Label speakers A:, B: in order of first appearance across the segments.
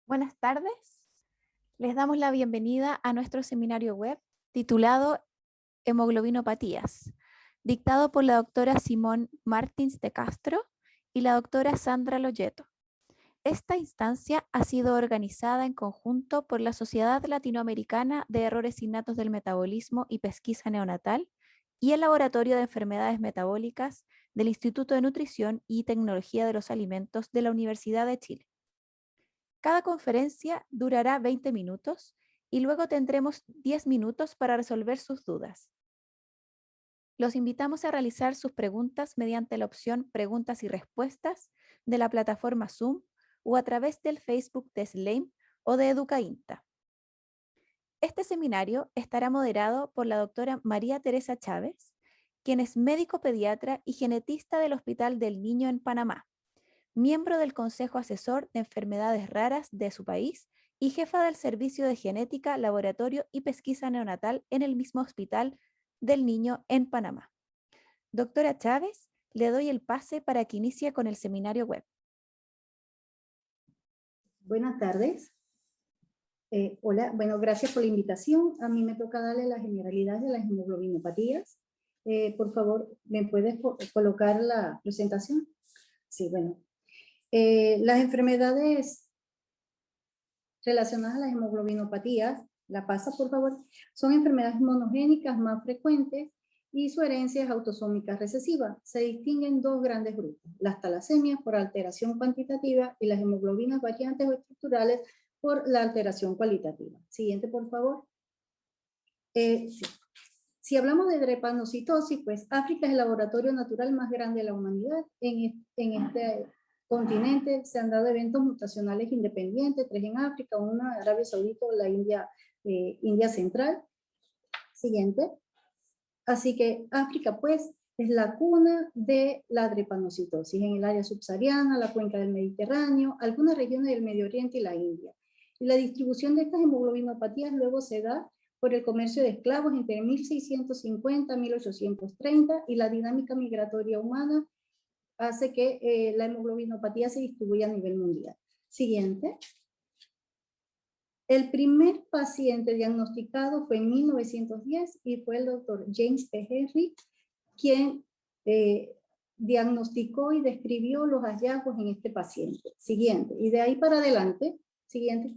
A: Buenas tardes. Les damos la bienvenida a nuestro seminario web titulado Hemoglobinopatías, dictado por la doctora Simón Martins de Castro y la doctora Sandra Loyeto. Esta instancia ha sido organizada en conjunto por la Sociedad Latinoamericana de Errores Innatos del Metabolismo y Pesquisa Neonatal y el Laboratorio de Enfermedades Metabólicas del Instituto de Nutrición y Tecnología de los Alimentos de la Universidad de Chile. Cada conferencia durará 20 minutos y luego tendremos 10 minutos para resolver sus dudas. Los invitamos a realizar sus preguntas mediante la opción Preguntas y Respuestas de la plataforma Zoom o a través del Facebook de SLAIM o de Educainta. Este seminario estará moderado por la doctora María Teresa Chávez, quien es médico pediatra y genetista del Hospital del Niño en Panamá, miembro del Consejo Asesor de Enfermedades Raras de su país y jefa del Servicio de Genética, Laboratorio y Pesquisa Neonatal en el mismo Hospital del Niño en Panamá. Doctora Chávez, le doy el pase para que inicie con el seminario web.
B: Buenas tardes. Hola, bueno, gracias por la invitación. A mí me toca darle las generalidades de las hemoglobinopatías. Por favor, ¿me puedes colocar la presentación? Sí, bueno. Las enfermedades relacionadas a las hemoglobinopatías, la pasa por favor, son enfermedades monogénicas más frecuentes y su herencia es autosómica recesiva. Se distinguen dos grandes grupos, las talasemias por alteración cuantitativa y las hemoglobinas variantes o estructurales por la alteración cualitativa. Siguiente, por favor. Sí. Si hablamos de drepanocitosis, pues África es el laboratorio natural más grande de la humanidad. En este continente se han dado eventos mutacionales independientes, 3 en África, 1 en Arabia Saudita o la India Central. Siguiente. Así que África, pues, es la cuna de la drepanocitosis en el área subsahariana, la cuenca del Mediterráneo, algunas regiones del Medio Oriente y la India. Y la distribución de estas hemoglobinopatías luego se da por el comercio de esclavos entre 1650 y 1830 y la dinámica migratoria humana hace que la hemoglobinopatía se distribuya a nivel mundial. Siguiente. El primer paciente diagnosticado fue en 1910 y fue el doctor James P. Henry, quien diagnosticó y describió los hallazgos en este paciente. Siguiente. Y de ahí para adelante, siguiente,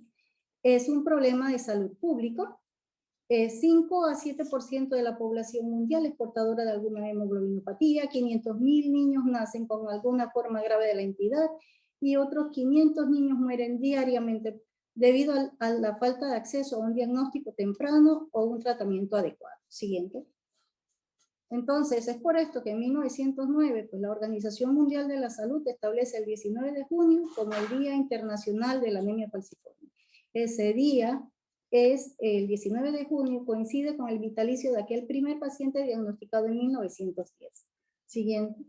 B: es un problema de salud pública. 5 a 7% de la población mundial es portadora de alguna hemoglobinopatía, 500.000 niños nacen con alguna forma grave de la entidad y otros 500 niños mueren diariamente debido a la falta de acceso a un diagnóstico temprano o un tratamiento adecuado. Siguiente. Entonces, es por esto que en 1909, pues, la Organización Mundial de la Salud establece el 19 de junio como el Día Internacional de la Anemia Falciforme. Ese día es el 19 de junio, coincide con el vitalicio de aquel primer paciente diagnosticado en 1910. Siguiente.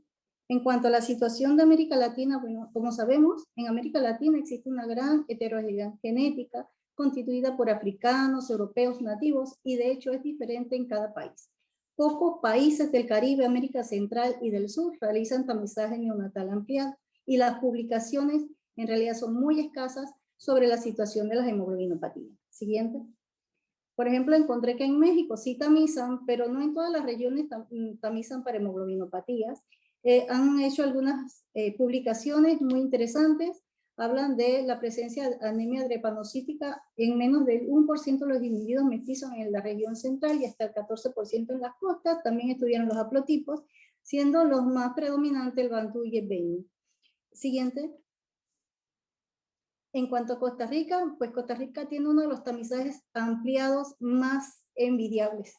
B: En cuanto a la situación de América Latina, bueno, como sabemos, en América Latina existe una gran heterogeneidad genética constituida por africanos, europeos, nativos, y de hecho es diferente en cada país. Pocos países del Caribe, América Central y del Sur realizan tamizaje neonatal ampliado, y las publicaciones en realidad son muy escasas sobre la situación de las hemoglobinopatías. Siguiente. Por ejemplo, encontré que en México sí tamizan, pero no en todas las regiones tamizan para hemoglobinopatías. Han hecho algunas publicaciones muy interesantes, hablan de la presencia de anemia drepanocítica en menos del 1% de los individuos mestizos en la región central y hasta el 14% en las costas. También estudiaron los haplotipos, siendo los más predominantes el Bantú y el Beni. Siguiente. En cuanto a Costa Rica, pues Costa Rica tiene uno de los tamizajes ampliados más envidiables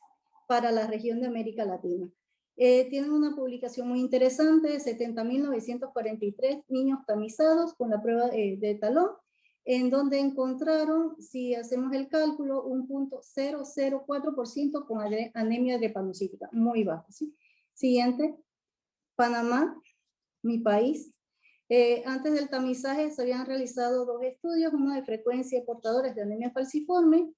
B: para la región de América Latina. Tienen una publicación muy interesante, 70.943 niños tamizados con la prueba de talón, en donde encontraron, si hacemos el cálculo, un 0.004% con anemia drepanocítica, muy bajo. ¿Sí? Siguiente, Panamá, mi país. Antes del tamizaje se habían realizado 2 estudios, uno de frecuencia de portadores de anemia falciforme,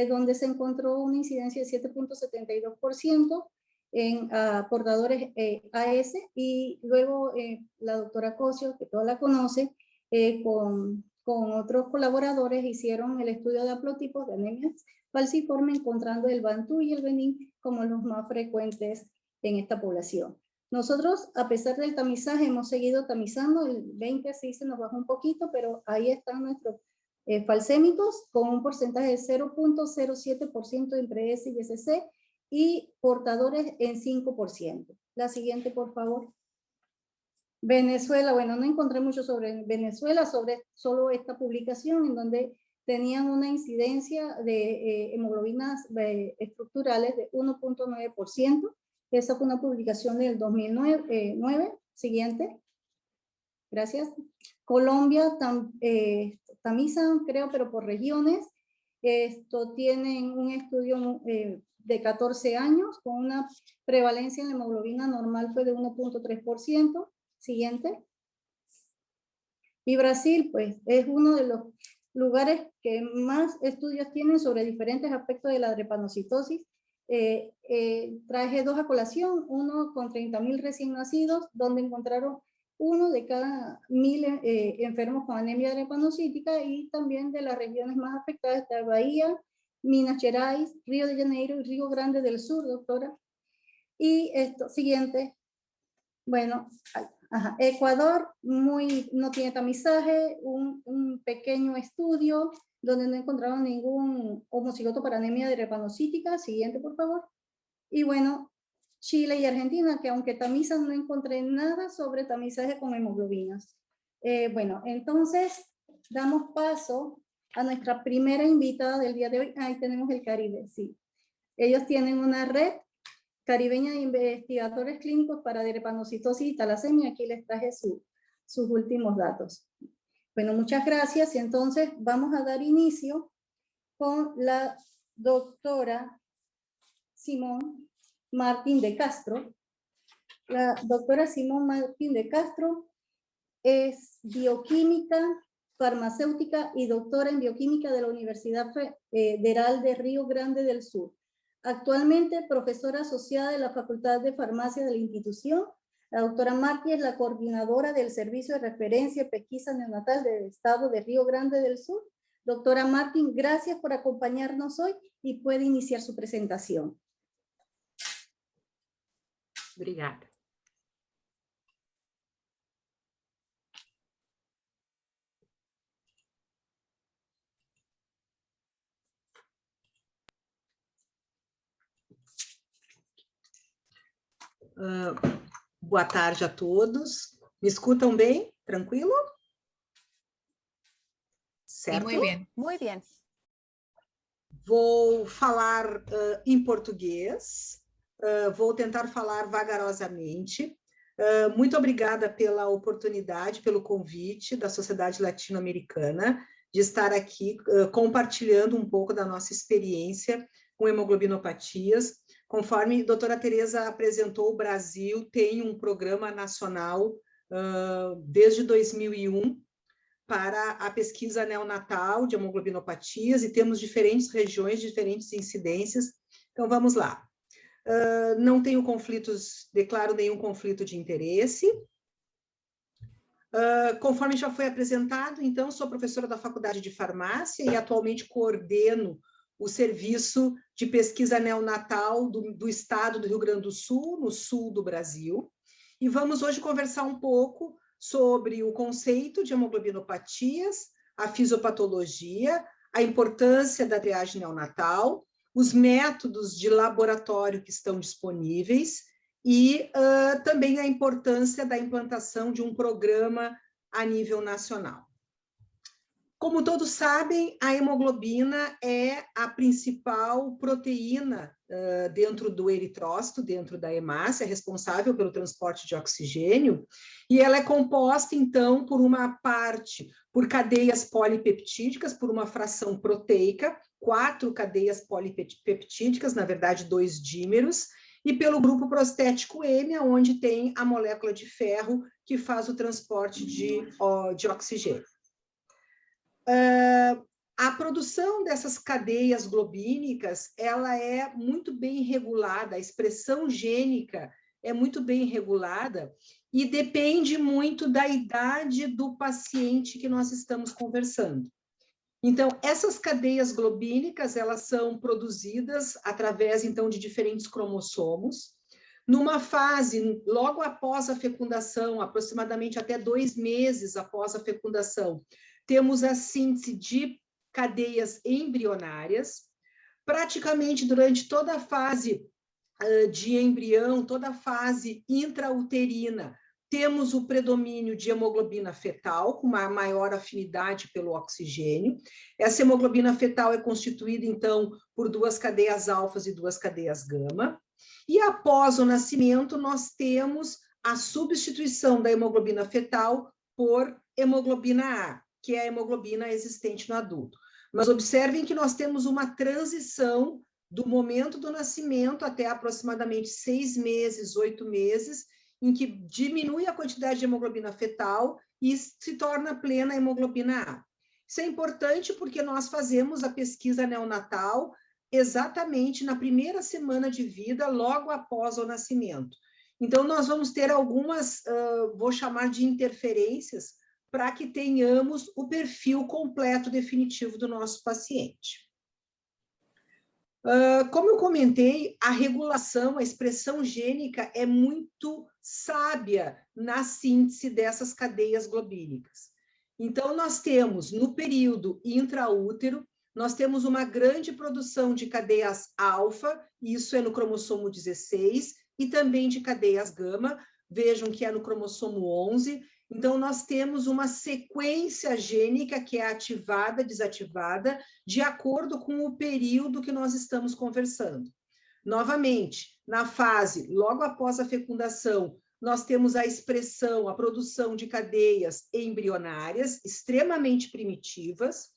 B: donde se encontró una incidencia de 7.72% en portadores AS, y luego la doctora Cosio, que toda la conoce, con con otros colaboradores, hicieron el estudio de haplotipos de anemias falciforme, encontrando el Bantú y el Benín como los más frecuentes en esta población. Nosotros, a pesar del tamizaje, hemos seguido tamizando. El 20 sí se nos bajó un poquito, pero ahí están nuestros falsémicos con un porcentaje de 0.07% entre S y SC y portadores en 5%. La siguiente, por favor. Venezuela, bueno, no encontré mucho sobre Venezuela, sobre solo esta publicación en donde tenían una incidencia de hemoglobinas estructurales de 1.9%. Esa fue una publicación del 2009. Siguiente. Gracias. Colombia tamizan, creo, pero por regiones. Tienen un estudio de 14 años con una prevalencia en la hemoglobina normal fue de 1.3%. Siguiente. Y Brasil, pues, es uno de los lugares que más estudios tienen sobre diferentes aspectos de la drepanocitosis. Traje dos a colación, uno con 30.000 recién nacidos, donde encontraron uno de cada 1.000 enfermos con anemia drepanocítica, y también de las regiones más afectadas de Bahía, Minas Gerais, Río de Janeiro y Río Grande del Sur, doctora. Y esto, siguiente. Bueno, Ecuador no tiene tamizaje, un pequeño estudio donde no encontraron ningún homocigoto para anemia drepanocítica. Siguiente, por favor. Y bueno, Chile y Argentina, que aunque tamizan, no encontré nada sobre tamizaje con hemoglobinas. Bueno, entonces damos paso a nuestra primera invitada del día de hoy. Ahí tenemos el Caribe, sí. Ellos tienen una red caribeña de investigadores clínicos para drepanocitosis y talasemia. Aquí les traje sus últimos datos. Bueno, muchas gracias. Y entonces vamos a dar inicio con la doctora Simón Martín de Castro. La doctora Simón Martín de Castro es bioquímica, farmacéutica y doctora en bioquímica de la Universidad Federal de Río Grande del Sur. Actualmente profesora asociada de la Facultad de Farmacia de la institución. La doctora Martí es la coordinadora del Servicio de Referencia y Pesquisa Neonatal del Estado de Río Grande del Sur. Doctora Martín, gracias por acompañarnos hoy y puede iniciar su presentación.
C: Obrigada. Boa tarde a todos. Me escutam bem? Tranquilo? Certo?
A: Sí, muy bien. Muy bien.
C: Vou falar em português. Vou tentar falar vagarosamente. Muito obrigada pela oportunidade, pelo convite da Sociedade Latino-Americana de estar aqui compartilhando um pouco da nossa experiência com hemoglobinopatias. Conforme a doutora Tereza apresentou, o Brasil tem um programa nacional desde 2001 para a pesquisa neonatal de hemoglobinopatias, e temos diferentes regiões, diferentes incidências. Então, vamos lá. Não tenho conflitos, declaro nenhum conflito de interesse. Conforme já foi apresentado, então, sou professora da Faculdade de Farmácia e atualmente coordeno o serviço de pesquisa neonatal do estado do Rio Grande do Sul, no sul do Brasil. E vamos hoje conversar um pouco sobre o conceito de hemoglobinopatias, a fisiopatologia, a importância da triagem neonatal, os métodos de laboratório que estão disponíveis e também a importância da implantação de um programa a nível nacional. Como todos sabem, a hemoglobina é a principal proteína dentro do eritrócito, dentro da hemácia, responsável pelo transporte de oxigênio, e ela é composta, então, por uma parte, por cadeias polipeptídicas, por uma fração proteica, 4 cadeias polipeptídicas, na verdade, 2 dímeros, e pelo grupo prostético M, onde tem a molécula de ferro que faz o transporte de oxigênio. A produção dessas cadeias globínicas, ela é muito bem regulada, a expressão gênica é muito bem regulada, e depende muito da idade do paciente que nós estamos conversando. Então, essas cadeias globínicas, elas são produzidas através, então, de diferentes cromossomos. Numa fase, logo após a fecundação, aproximadamente até 2 meses após a fecundação, temos a síntese de cadeias embrionárias. Praticamente durante toda a fase de embrião, toda a fase intrauterina, temos o predomínio de hemoglobina fetal, com uma maior afinidade pelo oxigênio. Essa hemoglobina fetal é constituída, então, por 2 cadeias alfas e 2 cadeias gama. E após o nascimento, nós temos a substituição da hemoglobina fetal por hemoglobina A, que é a hemoglobina existente no adulto. Mas observem que nós temos uma transição do momento do nascimento até aproximadamente 6 meses, 8 meses, em que diminui a quantidade de hemoglobina fetal e se torna plena hemoglobina A. Isso é importante porque nós fazemos a pesquisa neonatal exatamente na primeira semana de vida, logo após o nascimento. Então, nós vamos ter algumas, vou chamar de interferências, para que tenhamos o perfil completo definitivo do nosso paciente. Como eu comentei, a regulação, a expressão gênica é muito sábia na síntese dessas cadeias globínicas. Então, nós temos, no período intraútero, nós temos uma grande produção de cadeias alfa, isso é no cromossomo 16, e também de cadeias gama, vejam que é no cromossomo 11. Então, nós temos uma sequência gênica que é ativada, desativada, de acordo com o período que nós estamos conversando. Novamente, na fase, logo após a fecundação, nós temos a expressão, a produção de cadeias embrionárias, extremamente primitivas.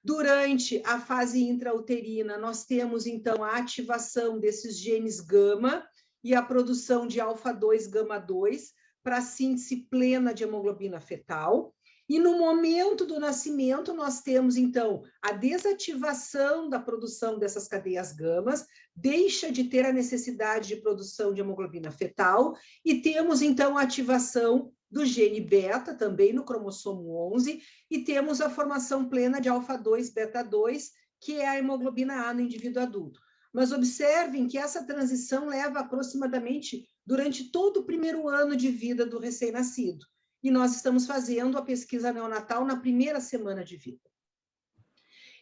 C: Durante a fase intrauterina, nós temos, então, a ativação desses genes gama e a produção de alfa-2, gama-2, para a síntese plena de hemoglobina fetal. E no momento do nascimento, nós temos, então, a desativação da produção dessas cadeias gamas, deixa de ter a necessidade de produção de hemoglobina fetal, e temos, então, a ativação do gene beta, também no cromossomo 11, e temos a formação plena de alfa-2, beta-2, que é a hemoglobina A no indivíduo adulto. Mas observem que essa transição leva aproximadamente durante todo o primeiro ano de vida do recém-nascido. E nós estamos fazendo a pesquisa neonatal na primeira semana de vida.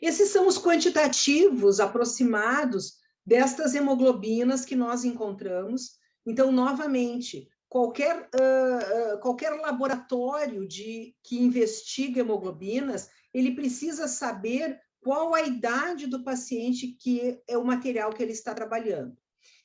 C: Esses são os quantitativos aproximados destas hemoglobinas que nós encontramos. Então, novamente, qualquer laboratório que investiga hemoglobinas, ele precisa saber qual a idade do paciente que é o material que ele está trabalhando.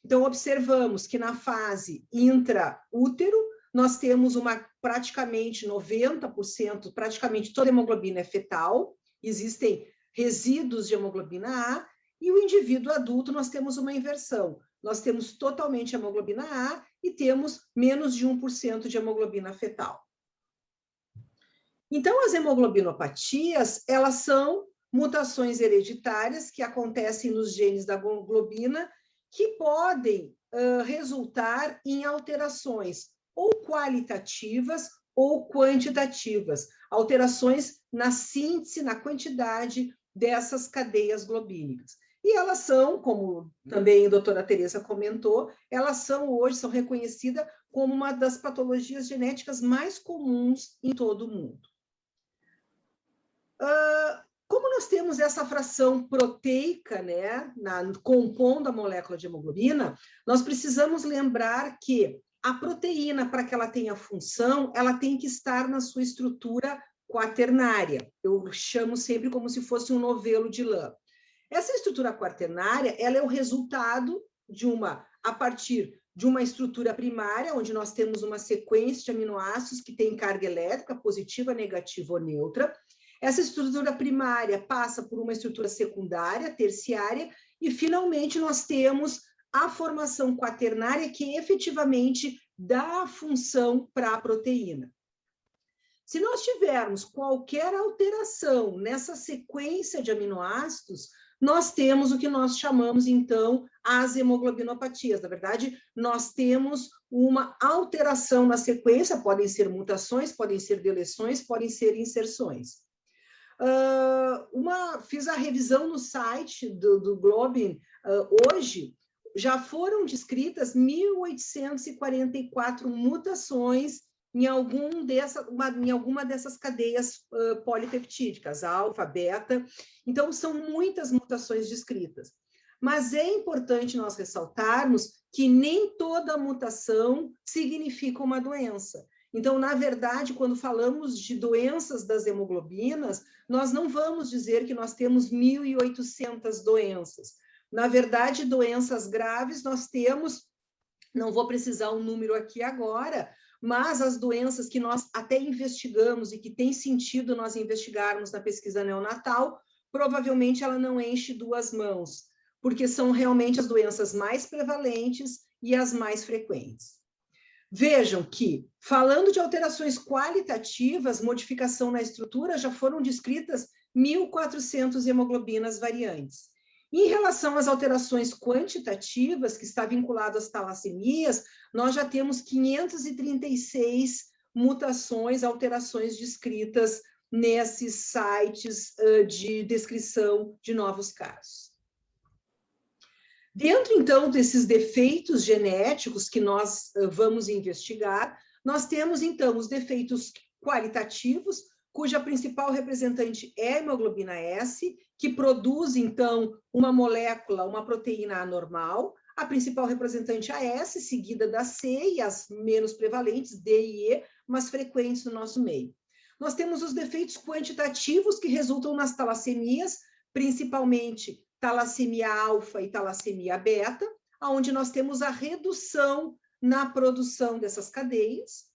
C: Então, observamos que na fase intraútero, nós temos praticamente 90%, praticamente toda a hemoglobina é fetal, existem resíduos de hemoglobina A, e o indivíduo adulto nós temos uma inversão. Nós temos totalmente hemoglobina A e temos menos de 1% de hemoglobina fetal. Então, as hemoglobinopatias, elas são mutações hereditárias que acontecem nos genes da globina, que podem resultar em alterações ou qualitativas ou quantitativas, alterações na síntese, na quantidade dessas cadeias globínicas. E elas são, como também a doutora Teresa comentou, elas hoje são reconhecidas como uma das patologias genéticas mais comuns em todo o mundo. Como nós temos essa fração proteica, né, compondo a molécula de hemoglobina, nós precisamos lembrar que a proteína, para que ela tenha função, ela tem que estar na sua estrutura quaternária. Eu chamo sempre como se fosse um novelo de lã. Essa estrutura quaternária, ela é o resultado a partir de uma estrutura primária, onde nós temos uma sequência de aminoácidos que tem carga elétrica, positiva, negativa ou neutra. Essa estrutura primária passa por uma estrutura secundária, terciária, e finalmente nós temos a formação quaternária, que efetivamente dá a função para a proteína. Se nós tivermos qualquer alteração nessa sequência de aminoácidos, nós temos o que nós chamamos, então, as hemoglobinopatias. Na verdade, nós temos uma alteração na sequência, podem ser mutações, podem ser deleções, podem ser inserções. Fiz a revisão no site do Globin hoje, já foram descritas 1.844 mutações em alguma dessas cadeias polipeptídicas, alfa, beta. Então, são muitas mutações descritas. Mas é importante nós ressaltarmos que nem toda mutação significa uma doença. Então, na verdade, quando falamos de doenças das hemoglobinas, nós não vamos dizer que nós temos 1.800 doenças. Na verdade, doenças graves nós temos, não vou precisar um número aqui agora, mas as doenças que nós até investigamos e que tem sentido nós investigarmos na pesquisa neonatal, provavelmente ela não enche 2 mãos, porque são realmente as doenças mais prevalentes e as mais frequentes. Vejam que, falando de alterações qualitativas, modificação na estrutura, já foram descritas 1.400 hemoglobinas variantes. Em relação às alterações quantitativas, que está vinculado às talassemias, nós já temos 536 mutações, alterações descritas nesses sites de descrição de novos casos. Dentro, então, desses defeitos genéticos que nós vamos investigar, nós temos, então, os defeitos qualitativos, cuja principal representante é a hemoglobina S, que produz, então, uma molécula, uma proteína anormal. A principal representante é a S, seguida da C, e as menos prevalentes, D e E, mas frequentes no nosso meio. Nós temos os defeitos quantitativos que resultam nas talassemias, principalmente talassemia alfa e talassemia beta, onde nós temos a redução na produção dessas cadeias.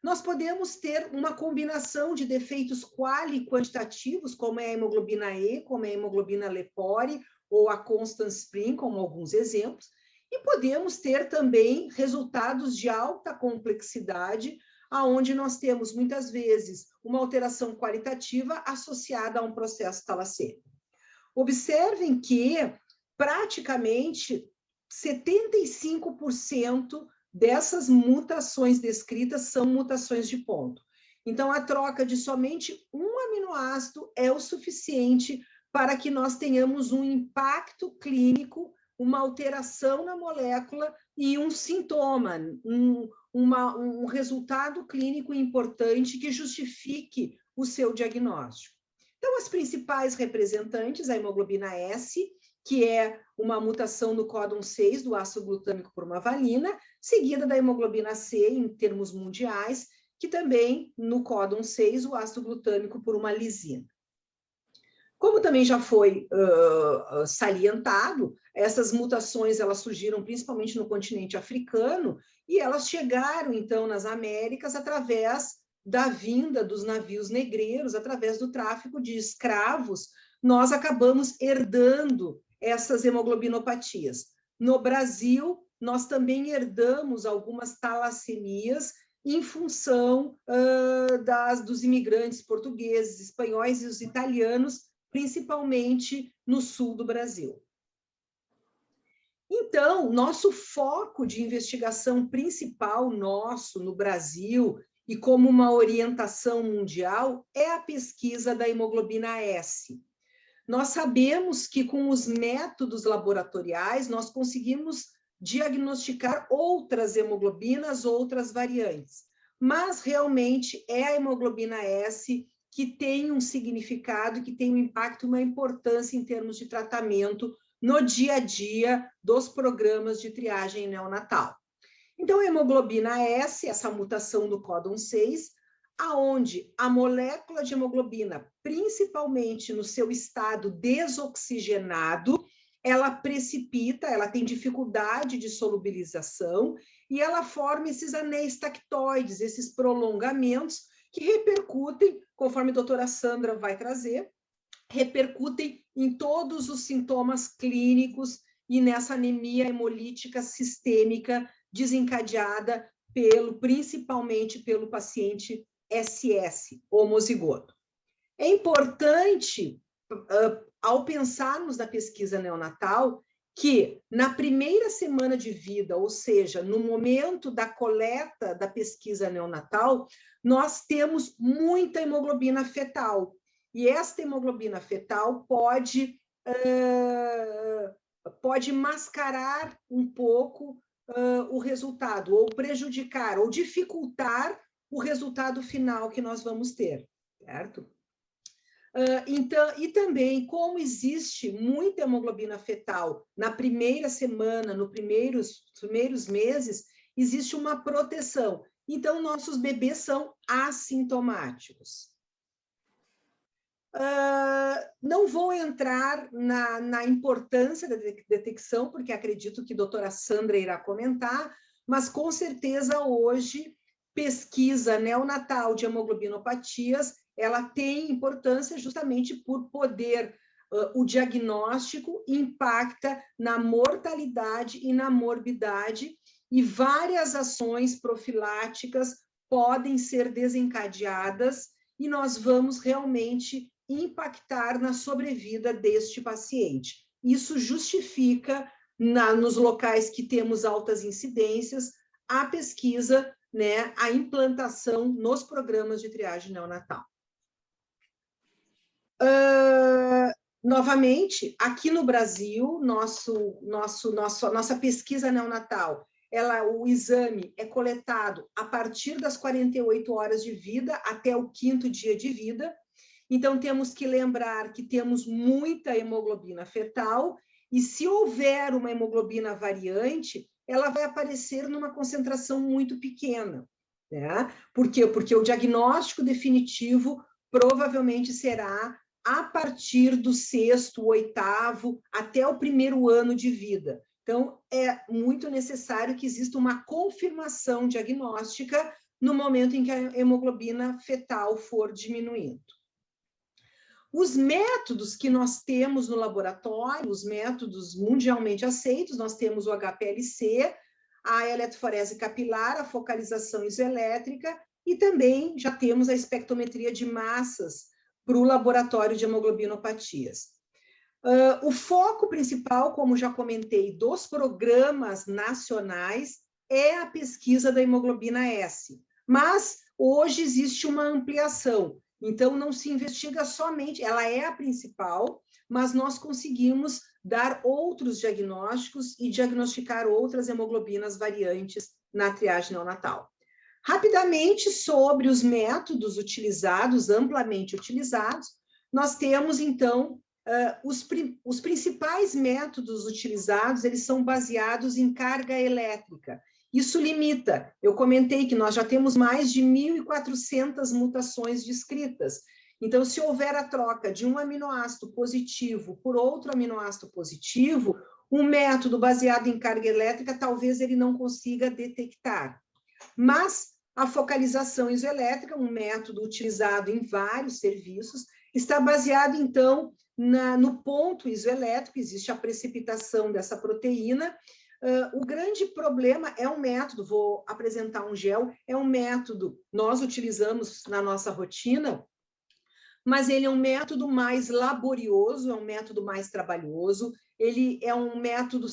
C: Nós podemos ter uma combinação de defeitos quali-quantitativos, como é a hemoglobina E, como é a hemoglobina Lepore, ou a Constant Spring, como alguns exemplos, e podemos ter também resultados de alta complexidade, aonde nós temos, muitas vezes, uma alteração qualitativa associada a um processo talassêmico. Observem que, praticamente, 75% dessas mutações descritas são mutações de ponto. Então, a troca de somente um aminoácido é o suficiente para que nós tenhamos um impacto clínico, uma alteração na molécula e um sintoma, um resultado clínico importante que justifique o seu diagnóstico. Então, as principais representantes, a hemoglobina S, que é uma mutação no códon 6 do ácido glutâmico por uma valina, seguida da hemoglobina C, em termos mundiais, que também, no códon 6, o ácido glutâmico por uma lisina. Como também já foi salientado, essas mutações elas surgiram principalmente no continente africano e elas chegaram, então, nas Américas através da vinda dos navios negreiros, através do tráfico de escravos. Nós acabamos herdando essas hemoglobinopatias. No Brasil, nós também herdamos algumas talassemias em função dos imigrantes portugueses, espanhóis e os italianos, principalmente no sul do Brasil. Então, nosso foco de investigação principal nosso no Brasil e como uma orientação mundial é a pesquisa da hemoglobina S. Nós sabemos que com os métodos laboratoriais nós conseguimos diagnosticar outras hemoglobinas, outras variantes, mas realmente é a hemoglobina S que tem um significado, que tem um impacto, uma importância em termos de tratamento no dia a dia dos programas de triagem neonatal. Então, a hemoglobina S, essa mutação do códon 6, aonde a molécula de hemoglobina, principalmente no seu estado desoxigenado, ela precipita, ela tem dificuldade de solubilização e ela forma esses anéis tactoides, esses prolongamentos que repercutem, conforme a doutora Sandra vai trazer, repercutem em todos os sintomas clínicos e nessa anemia hemolítica sistêmica desencadeada principalmente pelo paciente SS, homozigoto. É importante ao pensarmos na pesquisa neonatal, que na primeira semana de vida, ou seja, no momento da coleta da pesquisa neonatal, nós temos muita hemoglobina fetal. E esta hemoglobina fetal pode mascarar um pouco o resultado, ou prejudicar, ou dificultar o resultado final que nós vamos ter, certo? Então, e também, como existe muita hemoglobina fetal na primeira semana, nos primeiros meses, existe uma proteção. Então, nossos bebês são assintomáticos. Não vou entrar na importância da detecção, porque acredito que a doutora Sandra irá comentar, mas, com certeza, hoje, pesquisa neonatal de hemoglobinopatias, ela tem importância justamente por poder, o diagnóstico impacta na mortalidade e na morbidade, e várias ações profiláticas podem ser desencadeadas, e nós vamos realmente impactar na sobrevida deste paciente. Isso justifica, nos locais que temos altas incidências, a pesquisa, né, a implantação nos programas de triagem neonatal. Novamente, aqui no Brasil, nossa pesquisa neonatal, o exame é coletado a partir das 48 horas de vida até o 5º dia de vida. Então, temos que lembrar que temos muita hemoglobina fetal, e se houver uma hemoglobina variante, ela vai aparecer numa concentração muito pequena, né? Por quê? Porque o diagnóstico definitivo provavelmente será a partir do 6º, 8º, até o 1º ano de vida. Então, é muito necessário que exista uma confirmação diagnóstica no momento em que a hemoglobina fetal for diminuindo. Os métodos que nós temos no laboratório, os métodos mundialmente aceitos, nós temos o HPLC, a eletroforese capilar, a focalização isoelétrica, e também já temos a espectrometria de massas para o laboratório de hemoglobinopatias. O foco principal, como já comentei, dos programas nacionais é a pesquisa da hemoglobina S, mas hoje existe uma ampliação. Então, não se investiga somente, ela é a principal, mas nós conseguimos dar outros diagnósticos e diagnosticar outras hemoglobinas variantes na triagem neonatal. Rapidamente, sobre os métodos utilizados, amplamente utilizados, nós temos, então, os principais métodos utilizados, eles são baseados em carga elétrica. Isso limita. Eu comentei que nós já temos mais de 1.400 mutações descritas. Então, se houver a troca de um aminoácido positivo por outro aminoácido positivo, um método baseado em carga elétrica, talvez ele não consiga detectar. Mas a focalização isoelétrica, um método utilizado em vários serviços, está baseado, então, no ponto isoelétrico, existe a precipitação dessa proteína. O grande problema é um método, vou apresentar um gel, é um método, nós utilizamos na nossa rotina, mas ele é um método mais laborioso, é um método mais trabalhoso, ele é um método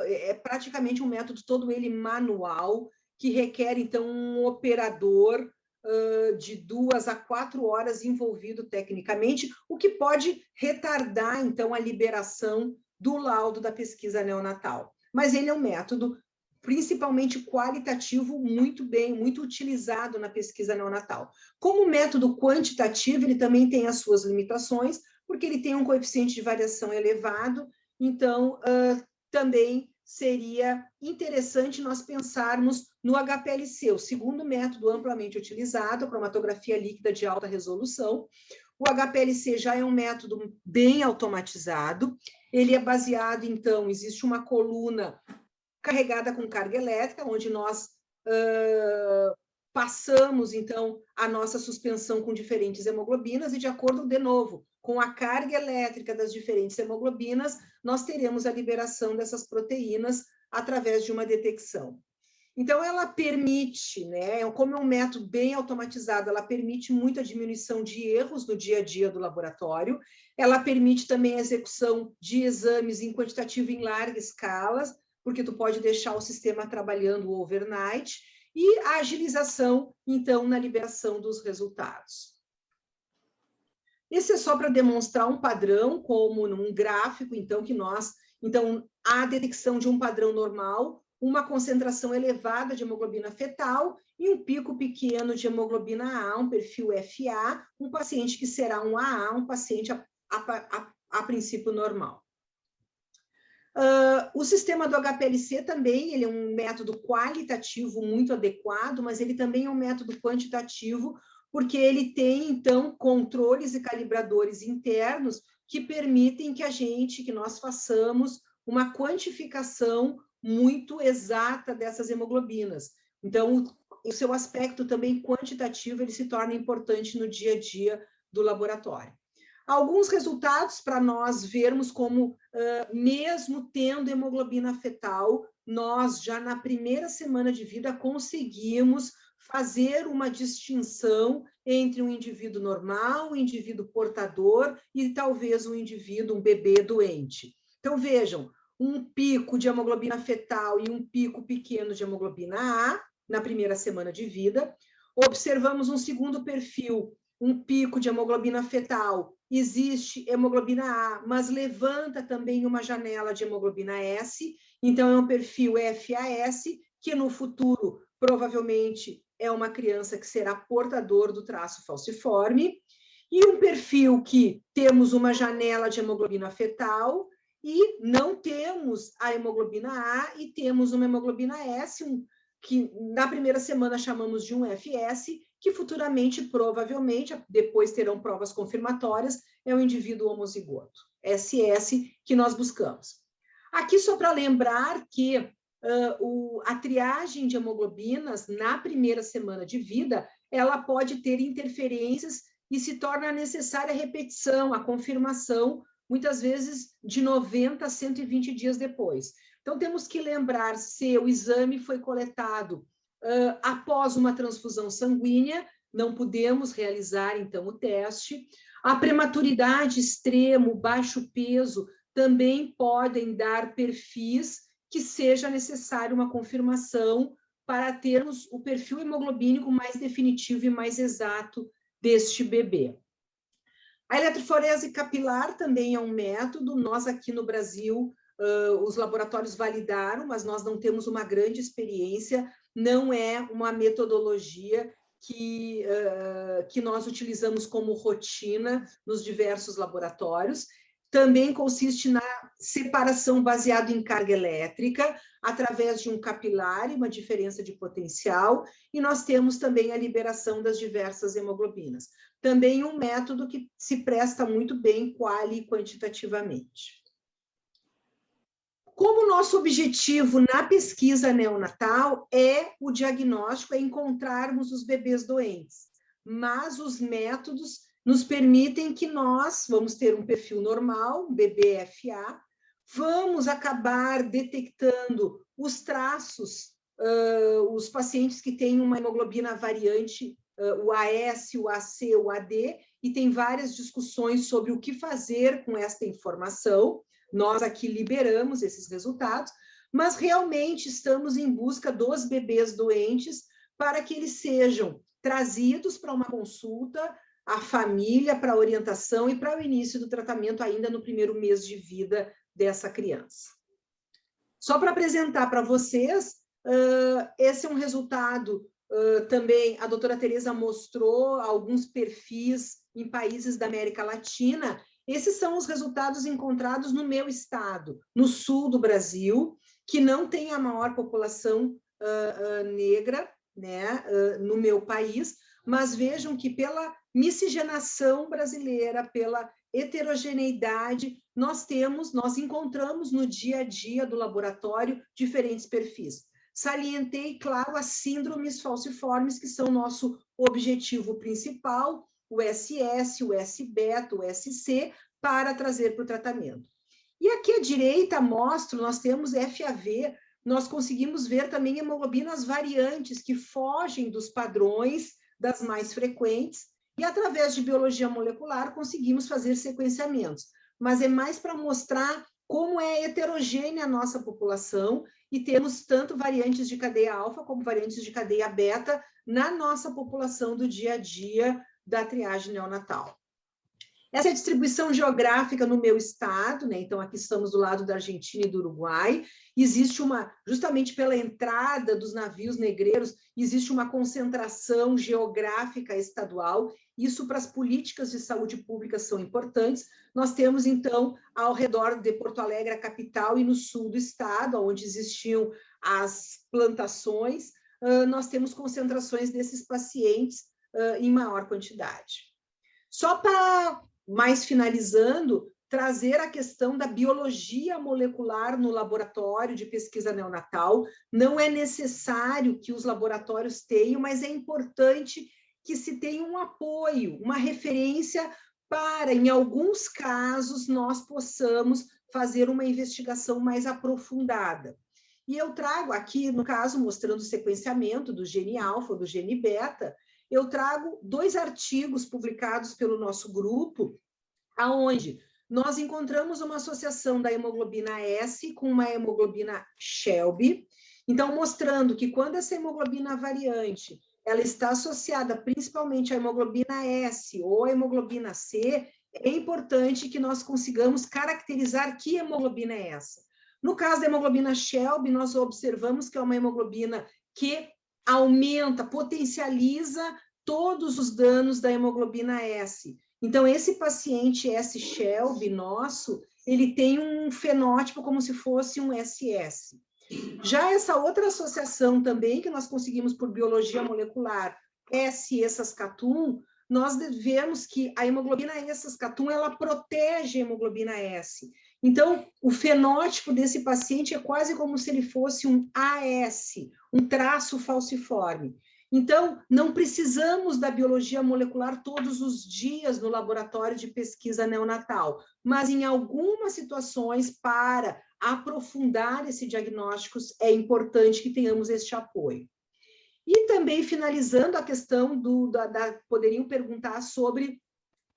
C: é praticamente um método todo ele manual, que requer, então, um operador de 2 a 4 horas envolvido tecnicamente, o que pode retardar, então, a liberação do laudo da pesquisa neonatal. Mas ele é um método principalmente qualitativo, muito utilizado na pesquisa neonatal. Como método quantitativo, ele também tem as suas limitações, porque ele tem um coeficiente de variação elevado, então, também seria interessante nós pensarmos no HPLC, o segundo método amplamente utilizado, a cromatografia líquida de alta resolução. O HPLC já é um método bem automatizado, ele é baseado, então, existe uma coluna carregada com carga elétrica, onde nós passamos, então, a nossa suspensão com diferentes hemoglobinas, e de acordo, de novo, com a carga elétrica das diferentes hemoglobinas, nós teremos a liberação dessas proteínas através de uma detecção. Então, ela permite, né, como é um método bem automatizado, ela permite muita diminuição de erros no dia a dia do laboratório, ela permite também a execução de exames em quantitativo em larga escala, porque tu pode deixar o sistema trabalhando overnight, e a agilização, então, na liberação dos resultados. Esse é só para demonstrar um padrão, como num gráfico, então, a detecção de um padrão normal, uma concentração elevada de hemoglobina fetal e um pico pequeno de hemoglobina A, um perfil FA, um paciente que será um AA, um paciente a princípio normal. O sistema do HPLC também, ele é um método qualitativo muito adequado, mas ele também é um método quantitativo, porque ele tem, então, controles e calibradores internos que permitem que nós façamos uma quantificação muito exata dessas hemoglobinas. Então, o seu aspecto também quantitativo, ele se torna importante no dia a dia do laboratório. Alguns resultados para nós vermos como, mesmo tendo hemoglobina fetal, nós já na primeira semana de vida conseguimos fazer uma distinção entre um indivíduo normal, um indivíduo portador e talvez um indivíduo, um bebê doente. Então, vejam, um pico de hemoglobina fetal e um pico pequeno de hemoglobina A na primeira semana de vida. Observamos um segundo perfil, um pico de hemoglobina fetal, existe hemoglobina A, mas levanta também uma janela de hemoglobina S, então é um perfil FAS, que no futuro provavelmente é uma criança que será portador do traço falciforme, e um perfil que temos uma janela de hemoglobina fetal e não temos a hemoglobina A e temos uma hemoglobina S, que na primeira semana chamamos de um FS, que futuramente, provavelmente, depois terão provas confirmatórias, é o indivíduo homozigoto, SS, que nós buscamos. Aqui só para lembrar que a triagem de hemoglobinas na primeira semana de vida, ela pode ter interferências e se torna necessária a repetição, a confirmação, muitas vezes de 90 a 120 dias depois. Então, temos que lembrar se o exame foi coletado após uma transfusão sanguínea, não podemos realizar, então, o teste. A prematuridade, extremo, baixo peso, também podem dar perfis que seja necessário uma confirmação para termos o perfil hemoglobínico mais definitivo e mais exato deste bebê. A eletroforese capilar também é um método, nós aqui no Brasil, os laboratórios validaram, mas nós não temos uma grande experiência, não é uma metodologia que nós utilizamos como rotina nos diversos laboratórios. Também consiste na separação baseada em carga elétrica, através de um capilar e uma diferença de potencial, e nós temos também a liberação das diversas hemoglobinas. Também um método que se presta muito bem quali e quantitativamente. Como nosso objetivo na pesquisa neonatal é o diagnóstico, é encontrarmos os bebês doentes, mas os métodos nos permitem que nós vamos ter um perfil normal, um bebê FA, vamos acabar detectando os traços, os pacientes que têm uma hemoglobina variante, o AS, o AC, o AD, e tem várias discussões sobre o que fazer com esta informação. Nós aqui liberamos esses resultados, mas realmente estamos em busca dos bebês doentes para que eles sejam trazidos para uma consulta, a família, para a orientação e para o início do tratamento ainda no primeiro mês de vida dessa criança. Só para apresentar para vocês, esse é um resultado também, a doutora Tereza mostrou alguns perfis em países da América Latina. Esses são os resultados encontrados no meu estado, no sul do Brasil, que não tem a maior população negra, né, no meu país, mas vejam que pela miscigenação brasileira, pela heterogeneidade, nós encontramos no dia a dia do laboratório diferentes perfis. Salientei, claro, as síndromes falciformes, que são o nosso objetivo principal, o SS, o S-beta, o SC, para trazer para o tratamento. E aqui à direita mostro, nós temos FAV, nós conseguimos ver também hemoglobinas variantes que fogem dos padrões das mais frequentes e, através de biologia molecular, conseguimos fazer sequenciamentos. Mas é mais para mostrar como é heterogênea a nossa população e temos tanto variantes de cadeia alfa como variantes de cadeia beta na nossa população do dia a dia da triagem neonatal. Essa é a distribuição geográfica no meu estado, né? Então, aqui estamos do lado da Argentina e do Uruguai. Existe justamente pela entrada dos navios negreiros, existe uma concentração geográfica estadual. Isso para as políticas de saúde pública são importantes. Nós temos, então, ao redor de Porto Alegre, a capital, e no sul do estado, onde existiam as plantações, nós temos concentrações desses pacientes em maior quantidade. Só para, mais finalizando, trazer a questão da biologia molecular no laboratório de pesquisa neonatal. Não é necessário que os laboratórios tenham, mas é importante que se tenha um apoio, uma referência para, em alguns casos, nós possamos fazer uma investigação mais aprofundada. E eu trago aqui, no caso, mostrando o sequenciamento do gene alfa, do gene beta, eu trago 2 artigos publicados pelo nosso grupo, aonde nós encontramos uma associação da hemoglobina S com uma hemoglobina Shelby, então mostrando que quando essa hemoglobina variante ela está associada principalmente à hemoglobina S ou à hemoglobina C, é importante que nós consigamos caracterizar que hemoglobina é essa. No caso da hemoglobina Shelby, nós observamos que é uma hemoglobina que aumenta, potencializa todos os danos da hemoglobina S. Então, esse paciente S. Shelby nosso, ele tem um fenótipo como se fosse um SS. Já essa outra associação também, que nós conseguimos por biologia molecular, S-esascatum, nós vemos que a hemoglobina esascatum, ela protege a hemoglobina S. Então, o fenótipo desse paciente é quase como se ele fosse um AS, um traço falciforme. Então, não precisamos da biologia molecular todos os dias no laboratório de pesquisa neonatal, mas em algumas situações, para aprofundar esse diagnóstico, é importante que tenhamos este apoio. E também, finalizando a questão poderiam perguntar sobre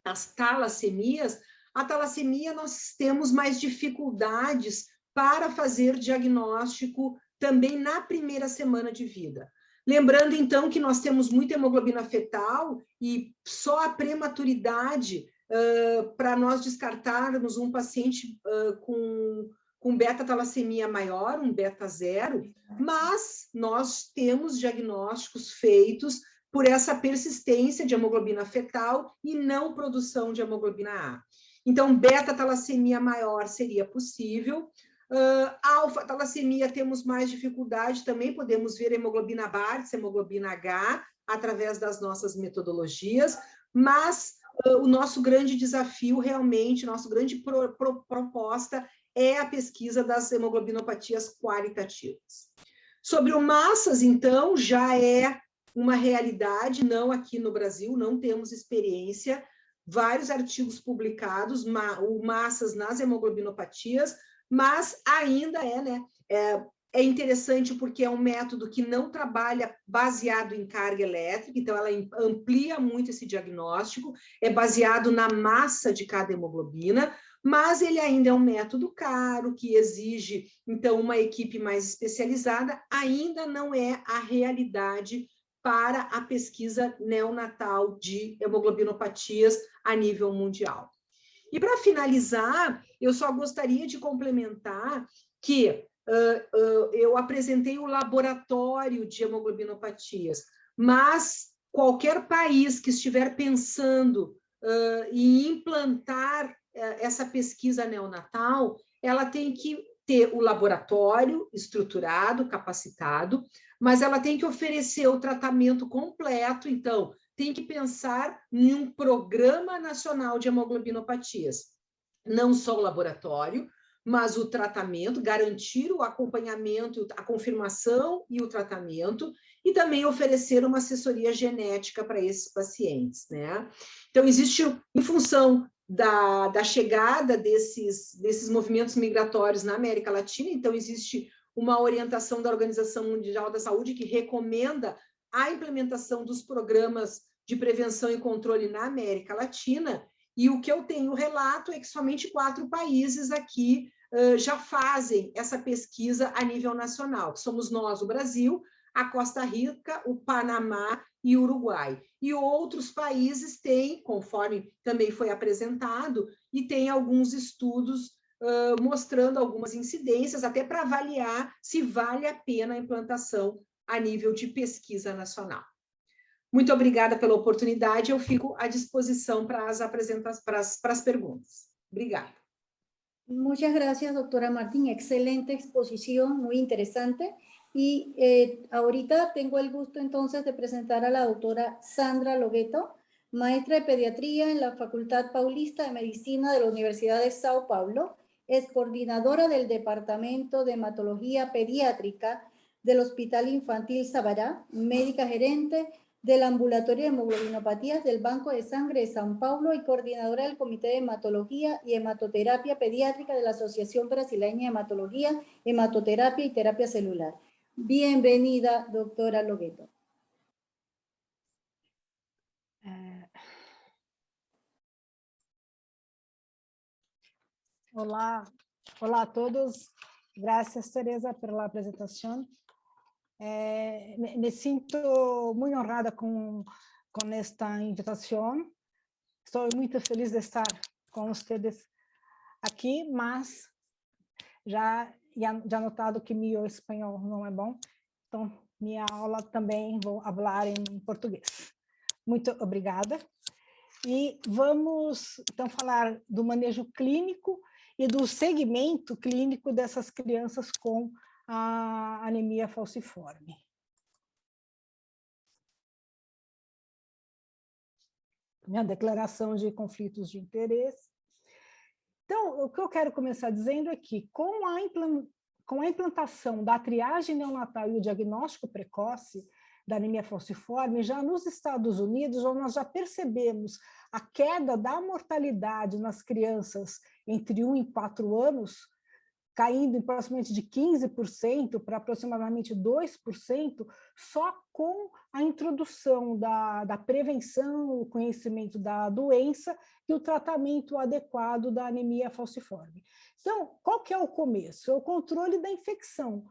C: as talassemias. A talassemia, nós temos mais dificuldades para fazer diagnóstico também na primeira semana de vida. Lembrando, então, que nós temos muita hemoglobina fetal e só a prematuridade para nós descartarmos um paciente com beta-talassemia maior, um beta 0, mas nós temos diagnósticos feitos por essa persistência de hemoglobina fetal e não produção de hemoglobina A. Então, beta-talassemia maior seria possível. Alfa-talassemia temos mais dificuldade, também podemos ver hemoglobina Bartz, hemoglobina H, através das nossas metodologias, mas o nosso grande desafio, realmente, nossa grande proposta é a pesquisa das hemoglobinopatias qualitativas. Sobre o massas, então, já é uma realidade, não aqui no Brasil, não temos experiência, vários artigos publicados, o massas nas hemoglobinopatias, mas ainda é interessante porque é um método que não trabalha baseado em carga elétrica, então ela amplia muito esse diagnóstico, é baseado na massa de cada hemoglobina, mas ele ainda é um método caro, que exige, então, uma equipe mais especializada, ainda não é a realidade para a pesquisa neonatal de hemoglobinopatias a nível mundial. E, para finalizar, eu só gostaria de complementar que eu apresentei o laboratório de hemoglobinopatias, mas qualquer país que estiver pensando em implantar essa pesquisa neonatal, ela tem que ter o laboratório estruturado, capacitado, mas ela tem que oferecer o tratamento completo, então, tem que pensar em um programa nacional de hemoglobinopatias. Não só o laboratório, mas o tratamento, garantir o acompanhamento, a confirmação e o tratamento, e também oferecer uma assessoria genética para esses pacientes, né? Então, existe, em função da chegada desses movimentos migratórios na América Latina, então existe uma orientação da Organização Mundial da Saúde que recomenda a implementação dos programas de prevenção e controle na América Latina, e o que eu tenho relato é que somente 4 países aqui já fazem essa pesquisa a nível nacional, que somos nós, o Brasil, a Costa Rica, o Panamá e o Uruguai. E outros países têm, conforme também foi apresentado, e tem alguns estudos mostrando algumas incidências, até para avaliar se vale a pena a implantação a nível de pesquisa nacional. Muito obrigada pela oportunidade, eu fico à disposição para as perguntas. Obrigada.
B: Muchas gracias, doctora Martín. Excelente exposición, muy interesante. Y ahorita tengo el gusto entonces de presentar a la doctora Sandra Logueto, maestra de pediatría en la Facultad Paulista de Medicina de la Universidad de Sao Paulo. Es coordinadora del Departamento de Hematología Pediátrica del Hospital Infantil Sabará, médica gerente del Ambulatorio de Hemoglobinopatías del Banco de Sangre de São Paulo y coordinadora del Comité de Hematología y Hematoterapia Pediátrica de la Asociación Brasileña de Hematología, Hematoterapia y Terapia Celular. Bienvenida, doctora Logueto.
D: Olá a todos. Gracias, Teresa, pela apresentação. Me sinto muito honrada com esta invitação. Estou muito feliz de estar com vocês aqui, mas já notado que meu espanhol não é bom, então minha aula também vou falar em português. Muito obrigada. E vamos, então, falar do manejo clínico e do segmento clínico dessas crianças com a anemia falciforme. Minha declaração de conflitos de interesse. Então, o que eu quero começar dizendo é que, com a implantação da triagem neonatal e o diagnóstico precoce da anemia falciforme, já nos Estados Unidos, nós já percebemos a queda da mortalidade nas crianças entre 1 e 4 anos, caindo em aproximadamente de 15% para aproximadamente 2%, só com a introdução da prevenção, o conhecimento da doença e o tratamento adequado da anemia falciforme. Então, qual que é o começo? É o controle da infecção,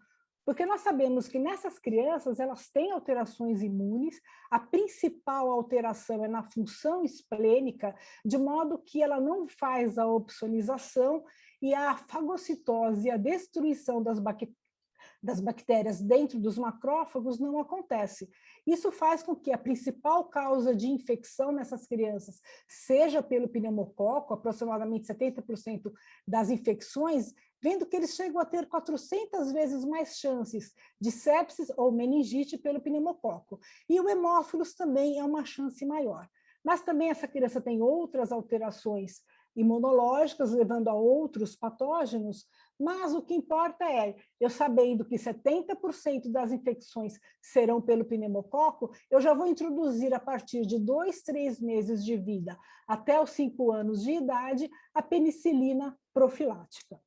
D: porque nós sabemos que nessas crianças elas têm alterações imunes, a principal alteração é na função esplênica, de modo que ela não faz a opsonização e a fagocitose e a destruição das bactérias dentro dos macrófagos não acontece. Isso faz com que a principal causa de infecção nessas crianças seja pelo pneumococo, aproximadamente 70% das infecções, vendo que eles chegam a ter 400 vezes mais chances de sepsis ou meningite pelo pneumococo. E o hemófilos também é uma chance maior. Mas também essa criança tem outras alterações imunológicas, levando a outros patógenos, mas o que importa é, eu sabendo que 70% das infecções serão pelo pneumococo, eu já vou introduzir a partir de 2, 3 meses de vida, até os 5 anos de idade, a penicilina profilática.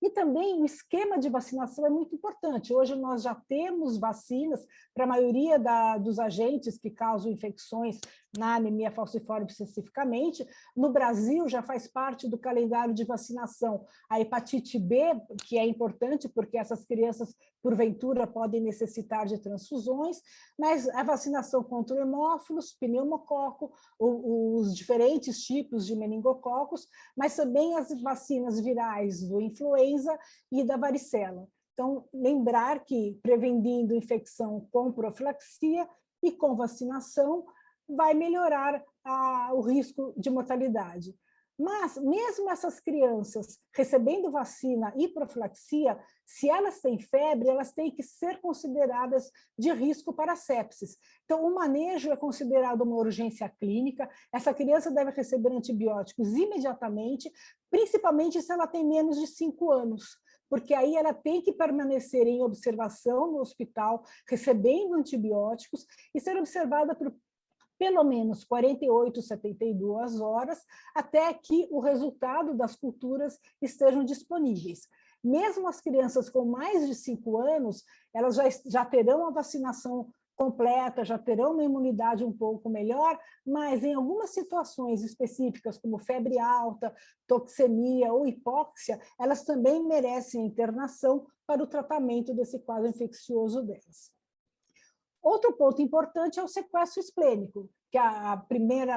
D: E também o esquema de vacinação é muito importante. Hoje nós já temos vacinas para a maioria dos agentes que causam infecções na anemia falciforme especificamente. No Brasil já faz parte do calendário de vacinação a hepatite B, que é importante porque essas crianças, porventura, podem necessitar de transfusões, mas a vacinação contra o hemófilos, pneumococo, os diferentes tipos de meningococos, mas também as vacinas virais do influenza e da varicela. Então, lembrar que prevenindo infecção com profilaxia e com vacinação vai melhorar o risco de mortalidade. Mas, mesmo essas crianças recebendo vacina e profilaxia, se elas têm febre, elas têm que ser consideradas de risco para sepsis. Então, o manejo é considerado uma urgência clínica, essa criança deve receber antibióticos imediatamente, principalmente se ela tem menos de 5 anos, porque aí ela tem que permanecer em observação no hospital, recebendo antibióticos e ser observada por pelo menos 48, 72 horas, até que o resultado das culturas estejam disponíveis. Mesmo as crianças com mais de 5 anos, elas já terão a vacinação completa, já terão uma imunidade um pouco melhor, mas em algumas situações específicas, como febre alta, toxemia ou hipóxia, elas também merecem internação para o tratamento desse quadro infeccioso delas. Outro ponto importante é o sequestro esplênico, que a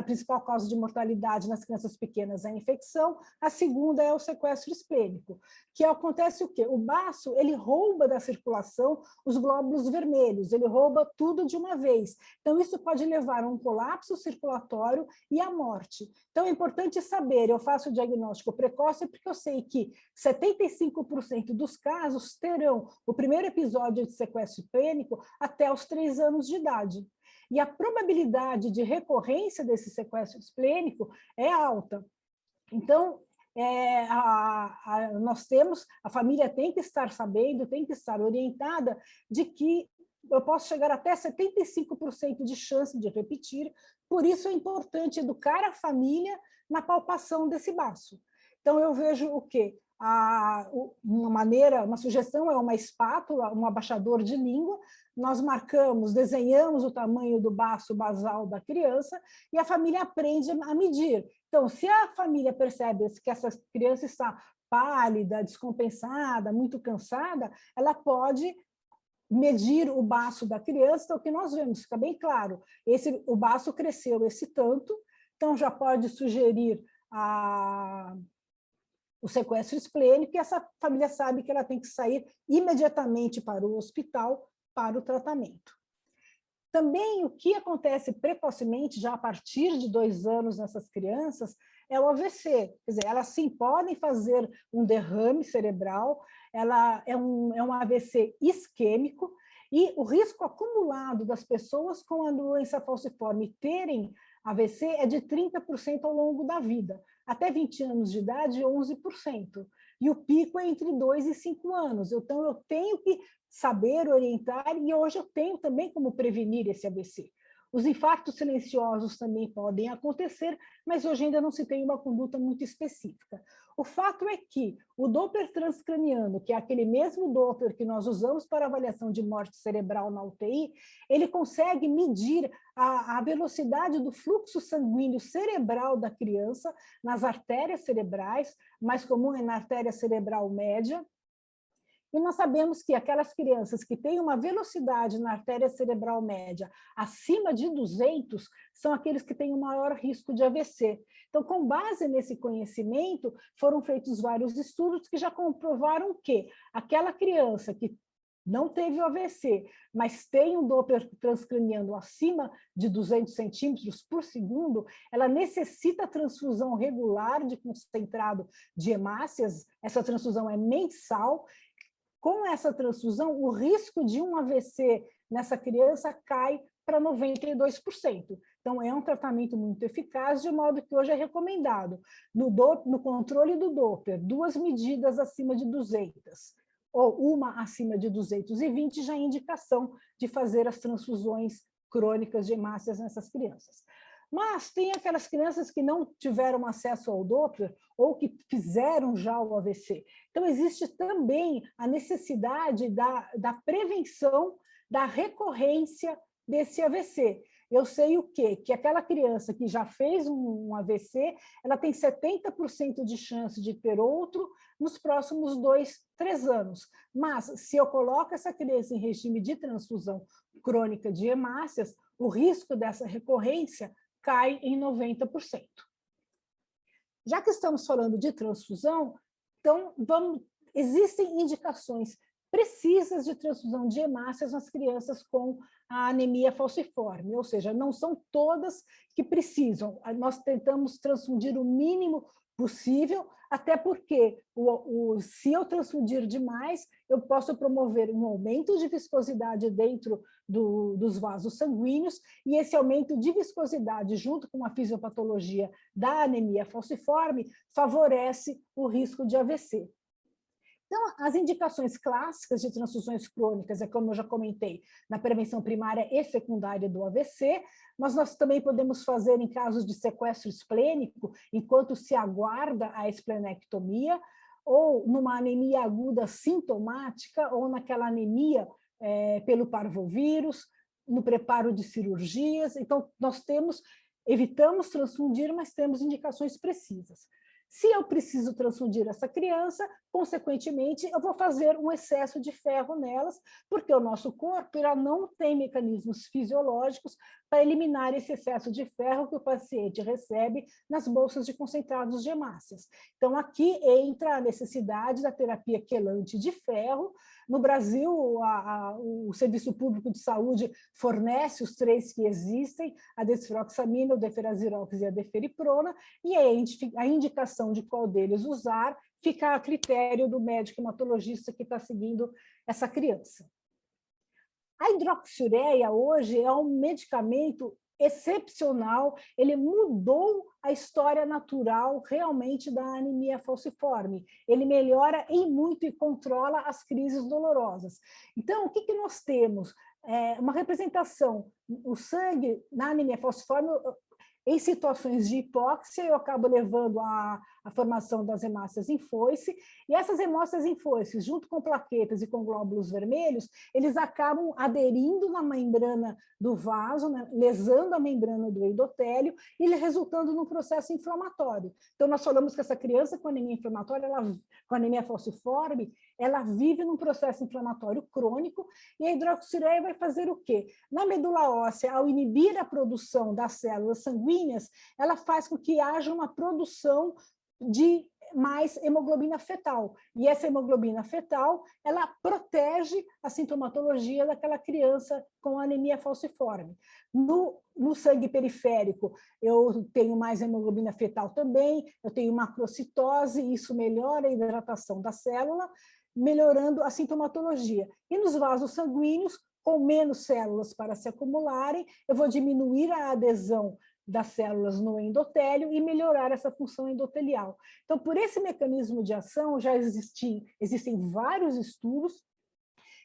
D: principal causa de mortalidade nas crianças pequenas é a infecção, a segunda é o sequestro esplênico, que acontece o quê? O baço, ele rouba da circulação os glóbulos vermelhos, ele rouba tudo de uma vez. Então, isso pode levar a um colapso circulatório e à morte. Então, é importante saber, eu faço o diagnóstico precoce porque eu sei que 75% dos casos terão o primeiro episódio de sequestro esplênico até os 3 anos de idade. E a probabilidade de recorrência desse sequestro esplênico é alta. Então, a família tem que estar sabendo, tem que estar orientada de que eu posso chegar até 75% de chance de repetir, por isso é importante educar a família na palpação desse baço. Então, eu vejo o quê? Uma sugestão é uma espátula, um abaixador de língua, nós desenhamos o tamanho do baço basal da criança e a família aprende a medir. Então, se a família percebe que essa criança está pálida, descompensada, muito cansada, ela pode medir o baço da criança. Então, o que nós vemos, fica bem claro, o baço cresceu esse tanto, então já pode sugerir o sequestro esplênico, e essa família sabe que ela tem que sair imediatamente para o hospital para o tratamento. Também o que acontece precocemente, já a partir de 2 anos nessas crianças, é o AVC. Quer dizer, elas sim podem fazer um derrame cerebral, ela é um AVC isquêmico, e o risco acumulado das pessoas com a doença falciforme terem AVC é de 30% ao longo da vida. Até 20 anos de idade, 11%. E o pico é entre 2 e 5 anos. Então, eu tenho que saber orientar, e hoje eu tenho também como prevenir esse AVC. Os infartos silenciosos também podem acontecer, mas hoje ainda não se tem uma conduta muito específica. O fato é que o Doppler transcraniano, que é aquele mesmo Doppler que nós usamos para avaliação de morte cerebral na UTI, ele consegue medir a velocidade do fluxo sanguíneo cerebral da criança nas artérias cerebrais, mais comum é na artéria cerebral média. E nós sabemos que aquelas crianças que têm uma velocidade na artéria cerebral média acima de 200 são aqueles que têm o maior risco de AVC. Então, com base nesse conhecimento, foram feitos vários estudos que já comprovaram que aquela criança que não teve o AVC, mas tem um Doppler transcraniano acima de 200 centímetros por segundo, ela necessita transfusão regular de concentrado de hemácias, essa transfusão é mensal. Com essa transfusão, o risco de um AVC nessa criança cai para 92%. Então, é um tratamento muito eficaz, de modo que hoje é recomendado, no controle do Doppler, 2 medidas acima de 200, ou uma acima de 220, já é indicação de fazer as transfusões crônicas de hemácias nessas crianças. Mas tem aquelas crianças que não tiveram acesso ao Doppler ou que fizeram já o AVC. Então, existe também a necessidade da prevenção da recorrência desse AVC. Eu sei o quê? Que aquela criança que já fez um AVC, ela tem 70% de chance de ter outro nos próximos 2, 3 anos. Mas, se eu coloco essa criança em regime de transfusão crônica de hemácias, o risco dessa recorrência cai em 90%. Já que estamos falando de transfusão, então existem indicações precisas de transfusão de hemácias nas crianças com a anemia falciforme, ou seja, não são todas que precisam. Nós tentamos transfundir o mínimo possível, até porque se eu transfundir demais, eu posso promover um aumento de viscosidade dentro dos vasos sanguíneos, e esse aumento de viscosidade, junto com a fisiopatologia da anemia falciforme, favorece o risco de AVC. Então, as indicações clássicas de transfusões crônicas, como eu já comentei, na prevenção primária e secundária do AVC, mas nós também podemos fazer em casos de sequestro esplênico, enquanto se aguarda a esplenectomia, ou numa anemia aguda sintomática, ou naquela anemia pelo parvovírus, no preparo de cirurgias. Então, nós evitamos transfundir, mas temos indicações precisas. Se eu preciso transfundir essa criança, consequentemente, eu vou fazer um excesso de ferro nelas, porque o nosso corpo não tem mecanismos fisiológicos para eliminar esse excesso de ferro que o paciente recebe nas bolsas de concentrados de hemácias. Então, aqui entra a necessidade da terapia quelante de ferro. No Brasil, o Serviço Público de Saúde fornece os 3 que existem, a desfiroxamina, o deferazirox e a deferiprona, e a indicação de qual deles usar fica a critério do médico hematologista que está seguindo essa criança. A hidroxiureia hoje é um medicamento excepcional, ele mudou a história natural realmente da anemia falciforme. Ele melhora em muito e controla as crises dolorosas. Então, o que nós temos? Uma representação, o sangue na anemia falciforme, em situações de hipóxia, eu acabo levando a formação das hemácias em foice, e essas hemácias em foice, junto com plaquetas e com glóbulos vermelhos, eles acabam aderindo na membrana do vaso, né, lesando a membrana do endotélio e resultando num processo inflamatório. Então, nós falamos que essa criança com anemia inflamatória, com anemia falciforme, ela vive num processo inflamatório crônico, e a hidroxiureia vai fazer o quê? Na medula óssea, ao inibir a produção das células sanguíneas, ela faz com que haja uma produção de mais hemoglobina fetal. E essa hemoglobina fetal, ela protege a sintomatologia daquela criança com anemia falciforme. No sangue periférico, eu tenho mais hemoglobina fetal também, eu tenho macrocitose, isso melhora a hidratação da célula, melhorando a sintomatologia. E nos vasos sanguíneos, com menos células para se acumularem, eu vou diminuir a adesão das células no endotélio e melhorar essa função endotelial. Então, por esse mecanismo de ação, já existem vários estudos,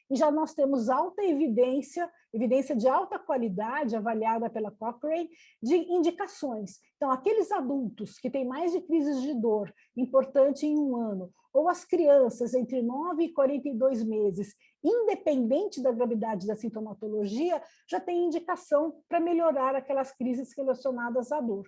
D: e já nós temos alta evidência de alta qualidade, avaliada pela Cochrane, de indicações. Então, aqueles adultos que têm mais de crises de dor importante em um ano, ou as crianças entre 9 e 42 meses, independente da gravidade da sintomatologia, já tem indicação para melhorar aquelas crises relacionadas à dor.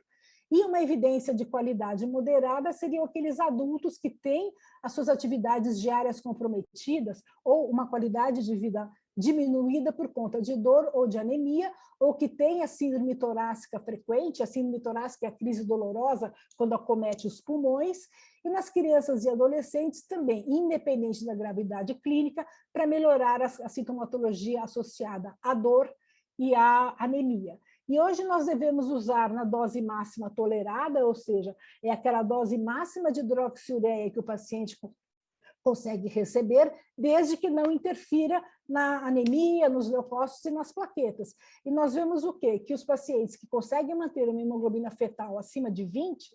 D: E uma evidência de qualidade moderada seriam aqueles adultos que têm as suas atividades diárias comprometidas ou uma qualidade de vida diminuída por conta de dor ou de anemia, ou que tem a síndrome torácica frequente. A síndrome torácica é a crise dolorosa quando acomete os pulmões, e nas crianças e adolescentes também, independente da gravidade clínica, para melhorar a sintomatologia associada à dor e à anemia. E hoje nós devemos usar na dose máxima tolerada, ou seja, é aquela dose máxima de hidroxiureia que o paciente consegue receber, desde que não interfira na anemia, nos leucócitos e nas plaquetas. E nós vemos o quê? Que os pacientes que conseguem manter uma hemoglobina fetal acima de 20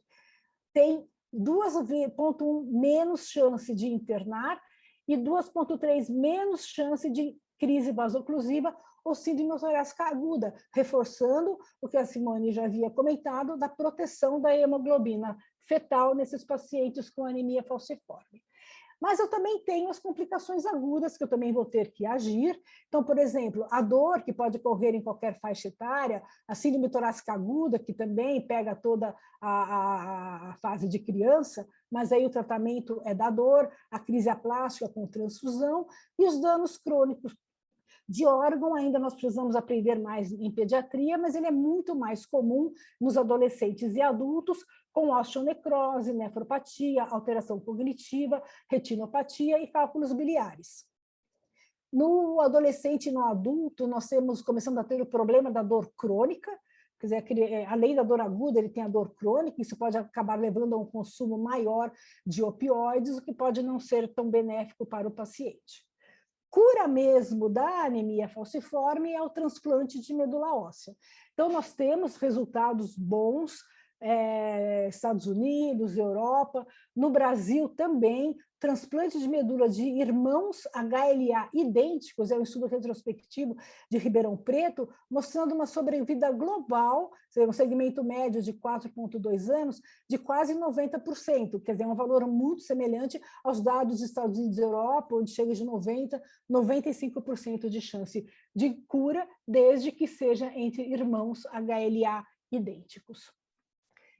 D: têm 2,1 menos chance de internar e 2,3 menos chance de crise vasoclusiva ou síndrome torácica aguda, reforçando o que a Simone já havia comentado da proteção da hemoglobina fetal nesses pacientes com anemia falciforme. Mas eu também tenho as complicações agudas que eu também vou ter que agir. Então, por exemplo, a dor, que pode ocorrer em qualquer faixa etária, a síndrome torácica aguda, que também pega toda a fase de criança, mas aí o tratamento é da dor, a crise aplástica com transfusão e os danos crônicos de órgão. Ainda nós precisamos aprender mais em pediatria, mas ele é muito mais comum nos adolescentes e adultos, com osteonecrose, nefropatia, alteração cognitiva, retinopatia e cálculos biliares. No adolescente e no adulto, nós temos começando a ter o problema da dor crônica, quer dizer, além da dor aguda, ele tem a dor crônica, isso pode acabar levando a um consumo maior de opioides, o que pode não ser tão benéfico para o paciente. Cura mesmo da anemia falciforme é o transplante de medula óssea. Então, nós temos resultados bons, Estados Unidos, Europa, no Brasil também, transplante de medula de irmãos HLA idênticos, é um estudo retrospectivo de Ribeirão Preto, mostrando uma sobrevida global, um segmento médio de 4,2 anos, de quase 90%, quer dizer, é um valor muito semelhante aos dados dos Estados Unidos e Europa, onde chega de 90%, 95% de chance de cura, desde que seja entre irmãos HLA idênticos.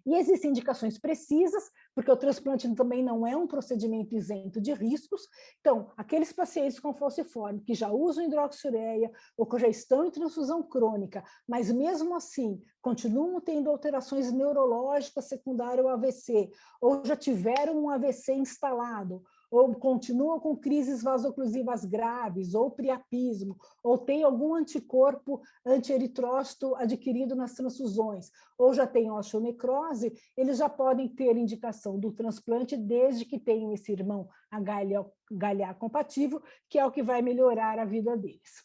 D: E existem indicações precisas, porque o transplante também não é um procedimento isento de riscos. Então, aqueles pacientes com falciforme que já usam hidroxiureia ou que já estão em transfusão crônica, mas mesmo assim continuam tendo alterações neurológicas secundárias ao AVC, ou já tiveram um AVC instalado, ou continuam com crises vasoclusivas graves, ou priapismo, ou tem algum anticorpo anti-eritrócito adquirido nas transfusões, ou já tem osteonecrose, eles já podem ter indicação do transplante desde que tenham esse irmão HLA compatível, que é o que vai melhorar a vida deles.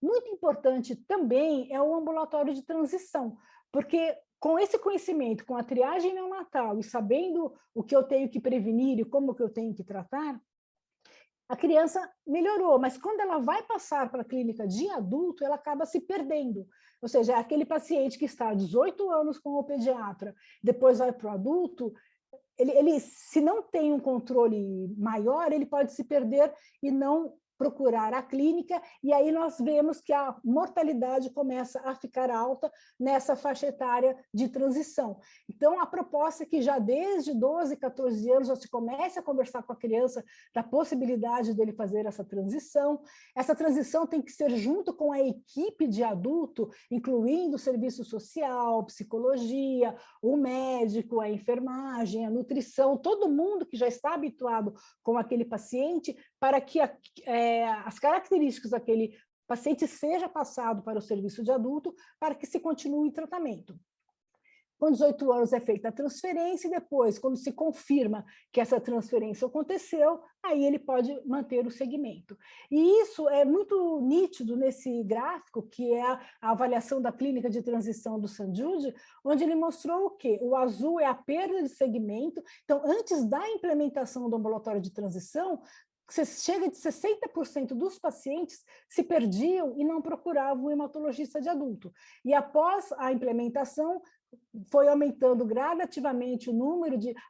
D: Muito importante também é o ambulatório de transição, porque com esse conhecimento, com a triagem neonatal e sabendo o que eu tenho que prevenir e como que eu tenho que tratar, a criança melhorou, mas quando ela vai passar para a clínica de adulto, ela acaba se perdendo. Ou seja, é aquele paciente que está há 18 anos com o pediatra, depois vai para o adulto, ele, se não tem um controle maior, ele pode se perder e não procurar a clínica, e aí nós vemos que a mortalidade começa a ficar alta nessa faixa etária de transição. Então, a proposta é que já desde 12, 14 anos já se comece a conversar com a criança da possibilidade dele fazer essa transição. Essa transição tem que ser junto com a equipe de adulto, incluindo o serviço social, psicologia, o médico, a enfermagem, a nutrição, todo mundo que já está habituado com aquele paciente, para que as características daquele paciente seja passado para o serviço de adulto, para que se continue o tratamento. Com 18 anos é feita a transferência e depois, quando se confirma que essa transferência aconteceu, aí ele pode manter o segmento. E isso é muito nítido nesse gráfico, que é a avaliação da clínica de transição do St. Jude, onde ele mostrou o quê? O azul é a perda de segmento. Então, antes da implementação do ambulatório de transição, chega de 60% dos pacientes se perdiam e não procuravam o hematologista de adulto. E após a implementação, foi aumentando gradativamente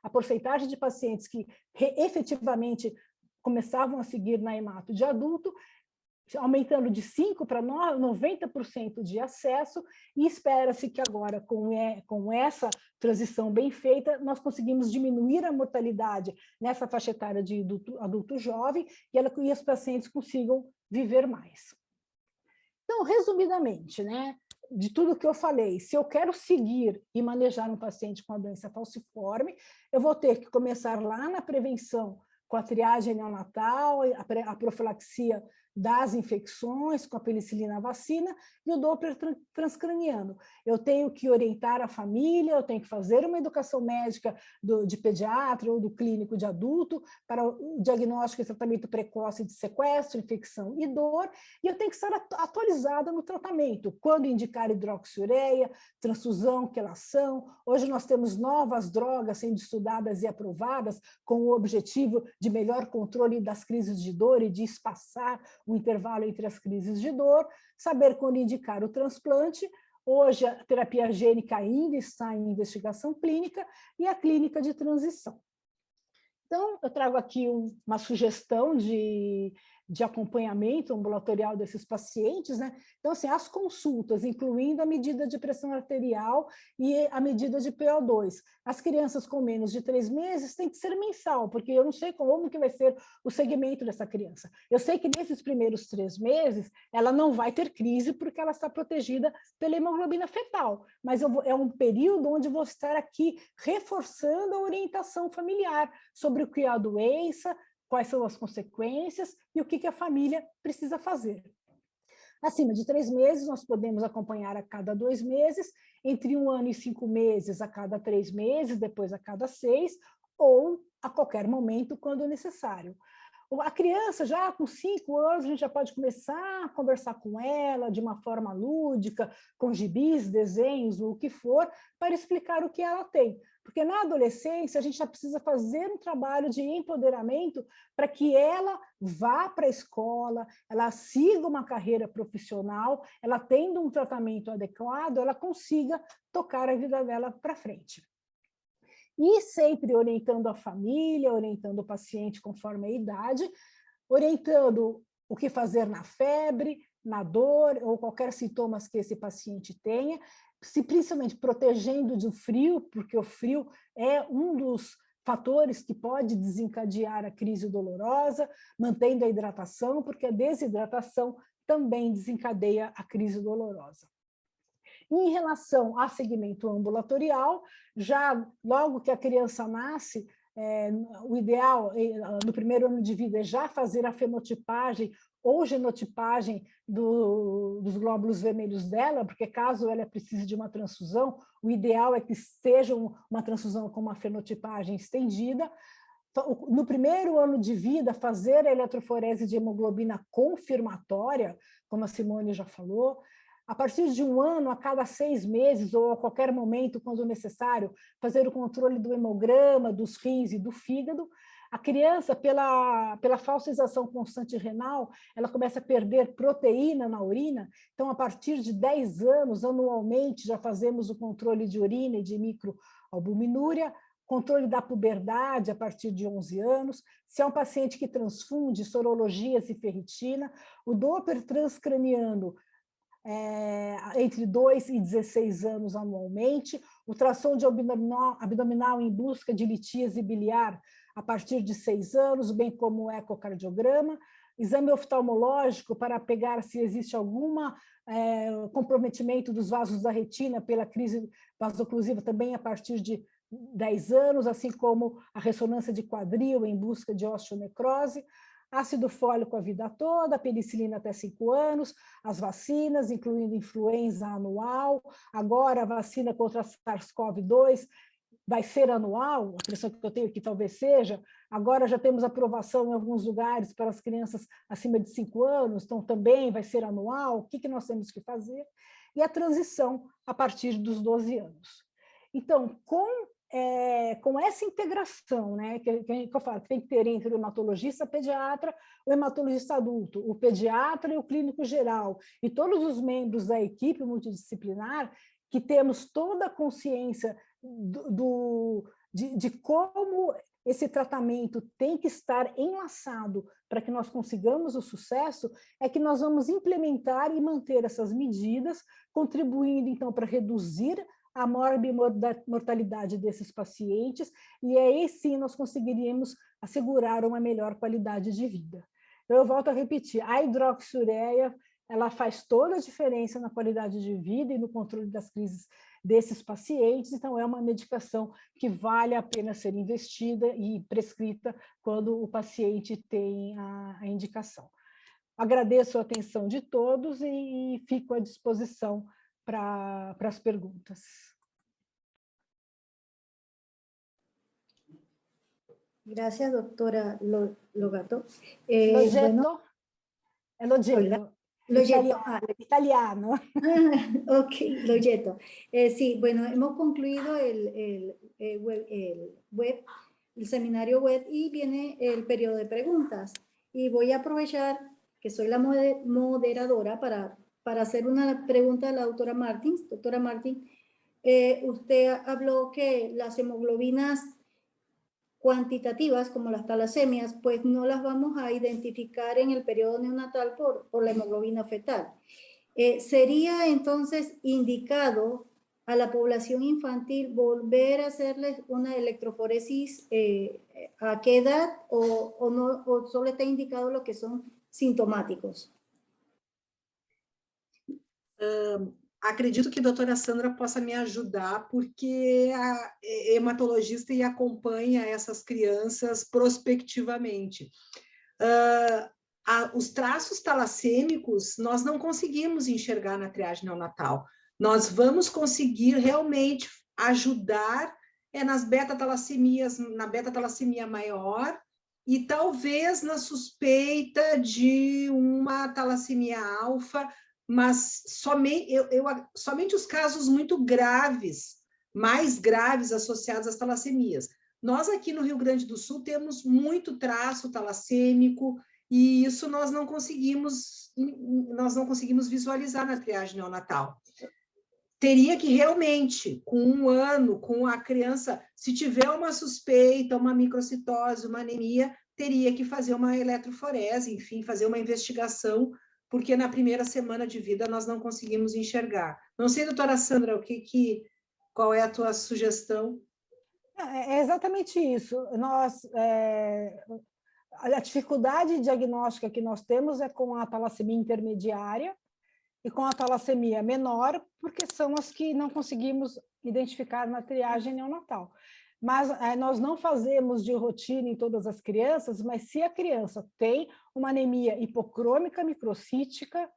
D: a porcentagem de pacientes que efetivamente começavam a seguir na hemato de adulto, aumentando de 5% para 90% de acesso, e espera-se que agora, com essa transição bem feita, nós conseguimos diminuir a mortalidade nessa faixa etária de adulto jovem, e os pacientes consigam viver mais. Então, resumidamente, né, de tudo que eu falei, se eu quero seguir e manejar um paciente com a doença falciforme, eu vou ter que começar lá na prevenção, com a triagem neonatal, a profilaxia das infecções, com a penicilina vacina e o Doppler transcraniano. Eu tenho que orientar a família, eu tenho que fazer uma educação médica de pediatra ou do clínico de adulto para o diagnóstico e tratamento precoce de sequestro, infecção e dor, e eu tenho que estar atualizada no tratamento, quando indicar hidroxiureia, transfusão, quelação. Hoje nós temos novas drogas sendo estudadas e aprovadas com o objetivo de melhor controle das crises de dor e de espaçar o intervalo entre as crises de dor, saber quando indicar o transplante. Hoje a terapia gênica ainda está em investigação clínica e a clínica de transição. Então, eu trago aqui uma sugestão de acompanhamento ambulatorial desses pacientes, né? Então, assim, as consultas, incluindo a medida de pressão arterial e a medida de PO2. As crianças com menos de 3 meses têm que ser mensal, porque eu não sei como que vai ser o segmento dessa criança. Eu sei que nesses primeiros 3 meses, ela não vai ter crise, porque ela está protegida pela hemoglobina fetal, mas é um período onde vou estar aqui reforçando a orientação familiar sobre o que é a doença, quais são as consequências e o que a família precisa fazer. Acima de 3 meses, nós podemos acompanhar a cada 2 meses, entre 1 ano e 5 meses, a cada 3 meses, depois a cada 6, ou a qualquer momento, quando necessário. A criança, já com 5 anos, a gente já pode começar a conversar com ela de uma forma lúdica, com gibis, desenhos, o que for, para explicar o que ela tem. Porque na adolescência, a gente já precisa fazer um trabalho de empoderamento para que ela vá para a escola, ela siga uma carreira profissional, ela tendo um tratamento adequado, ela consiga tocar a vida dela para frente. E sempre orientando a família, orientando o paciente conforme a idade, orientando o que fazer na febre, na dor ou qualquer sintomas que esse paciente tenha, se principalmente protegendo do frio, porque o frio é um dos fatores que pode desencadear a crise dolorosa, mantendo a hidratação, porque a desidratação também desencadeia a crise dolorosa. Em relação a segmento ambulatorial, já logo que a criança nasce, o ideal no primeiro ano de vida é já fazer a fenotipagem ou genotipagem dos glóbulos vermelhos dela, porque caso ela precise de uma transfusão, o ideal é que seja uma transfusão com uma fenotipagem estendida. No primeiro ano de vida, fazer a eletroforese de hemoglobina confirmatória, como a Simone já falou. A partir de 1 ano, a cada 6 meses, ou a qualquer momento, quando necessário, fazer o controle do hemograma, dos rins e do fígado. A criança, pela falsização constante renal, ela começa a perder proteína na urina. Então, a partir de 10 anos, anualmente, já fazemos o controle de urina e de microalbuminúria, controle da puberdade a partir de 11 anos. Se é um paciente que transfunde, sorologias e ferritina. O Doppler transcraniano, entre 2 e 16 anos anualmente, ultrassom de abdominal em busca de litíase biliar a partir de 6 anos, bem como o ecocardiograma, exame oftalmológico para pegar se existe algum comprometimento dos vasos da retina pela crise vasoclusiva também a partir de 10 anos, assim como a ressonância de quadril em busca de osteonecrose, ácido fólico a vida toda, penicilina até 5 anos, as vacinas, incluindo influenza anual, agora a vacina contra SARS-CoV-2 vai ser anual, a impressão que eu tenho que talvez seja, agora já temos aprovação em alguns lugares para as crianças acima de 5 anos, então também vai ser anual, o que nós temos que fazer? E a transição a partir dos 12 anos. Então, com essa integração, né, que eu falo, que tem que ter entre o hematologista pediatra, o hematologista adulto, o pediatra e o clínico geral, e todos os membros da equipe multidisciplinar, que temos toda a consciência de como esse tratamento tem que estar enlaçado para que nós consigamos o sucesso, é que nós vamos implementar e manter essas medidas, contribuindo, então, para reduzir a morbimortalidade desses pacientes, e aí sim nós conseguiríamos assegurar uma melhor qualidade de vida. Eu volto a repetir, a hidroxiureia, ela faz toda a diferença na qualidade de vida e no controle das crises desses pacientes, então é uma medicação que vale a pena ser investida e prescrita quando o paciente tem a indicação. Agradeço a atenção de todos e fico à disposição para as perguntas.
B: Gracias, doctora Logato.
D: Logetto? È Logetto.
B: Logetto.
D: Italiano.
B: Ok, Logetto. Sí, bueno, hemos concluido el seminario web y viene el periodo de preguntas. Y voy a aprovechar que soy la moderadora para hacer una pregunta a la doctora Martins. Doctora Martins, usted habló que las hemoglobinas cuantitativas, como las talasemias, pues no las vamos a identificar en el periodo neonatal por la hemoglobina fetal. ¿Sería entonces indicado a la población infantil volver a hacerles una electroforesis a qué edad o no, o solo está indicado lo que son sintomáticos?
C: Acredito que a doutora Sandra possa me ajudar, porque é hematologista e acompanha essas crianças prospectivamente. Os traços talassêmicos nós não conseguimos enxergar na triagem neonatal. Nós vamos conseguir realmente ajudar nas beta-talassemias, na beta-talassemia maior e talvez na suspeita de uma talassemia alfa, mas somente os casos muito graves, mais graves associados às talassemias. Nós aqui no Rio Grande do Sul temos muito traço talassêmico, e isso nós não conseguimos visualizar na triagem neonatal. Teria que realmente, com 1 ano, com a criança, se tiver uma suspeita, uma microcitose, uma anemia, teria que fazer uma eletroforese, enfim, fazer uma investigação, porque na primeira semana de vida nós não conseguimos enxergar. Não sei, doutora Sandra, qual é a tua sugestão?
D: É exatamente isso. A dificuldade diagnóstica que nós temos é com a talassemia intermediária e com a talassemia menor, porque são as que não conseguimos identificar na triagem neonatal. Mas nós não fazemos de rotina em todas as crianças, mas se a criança tem uma anemia hipocrômica microcítica,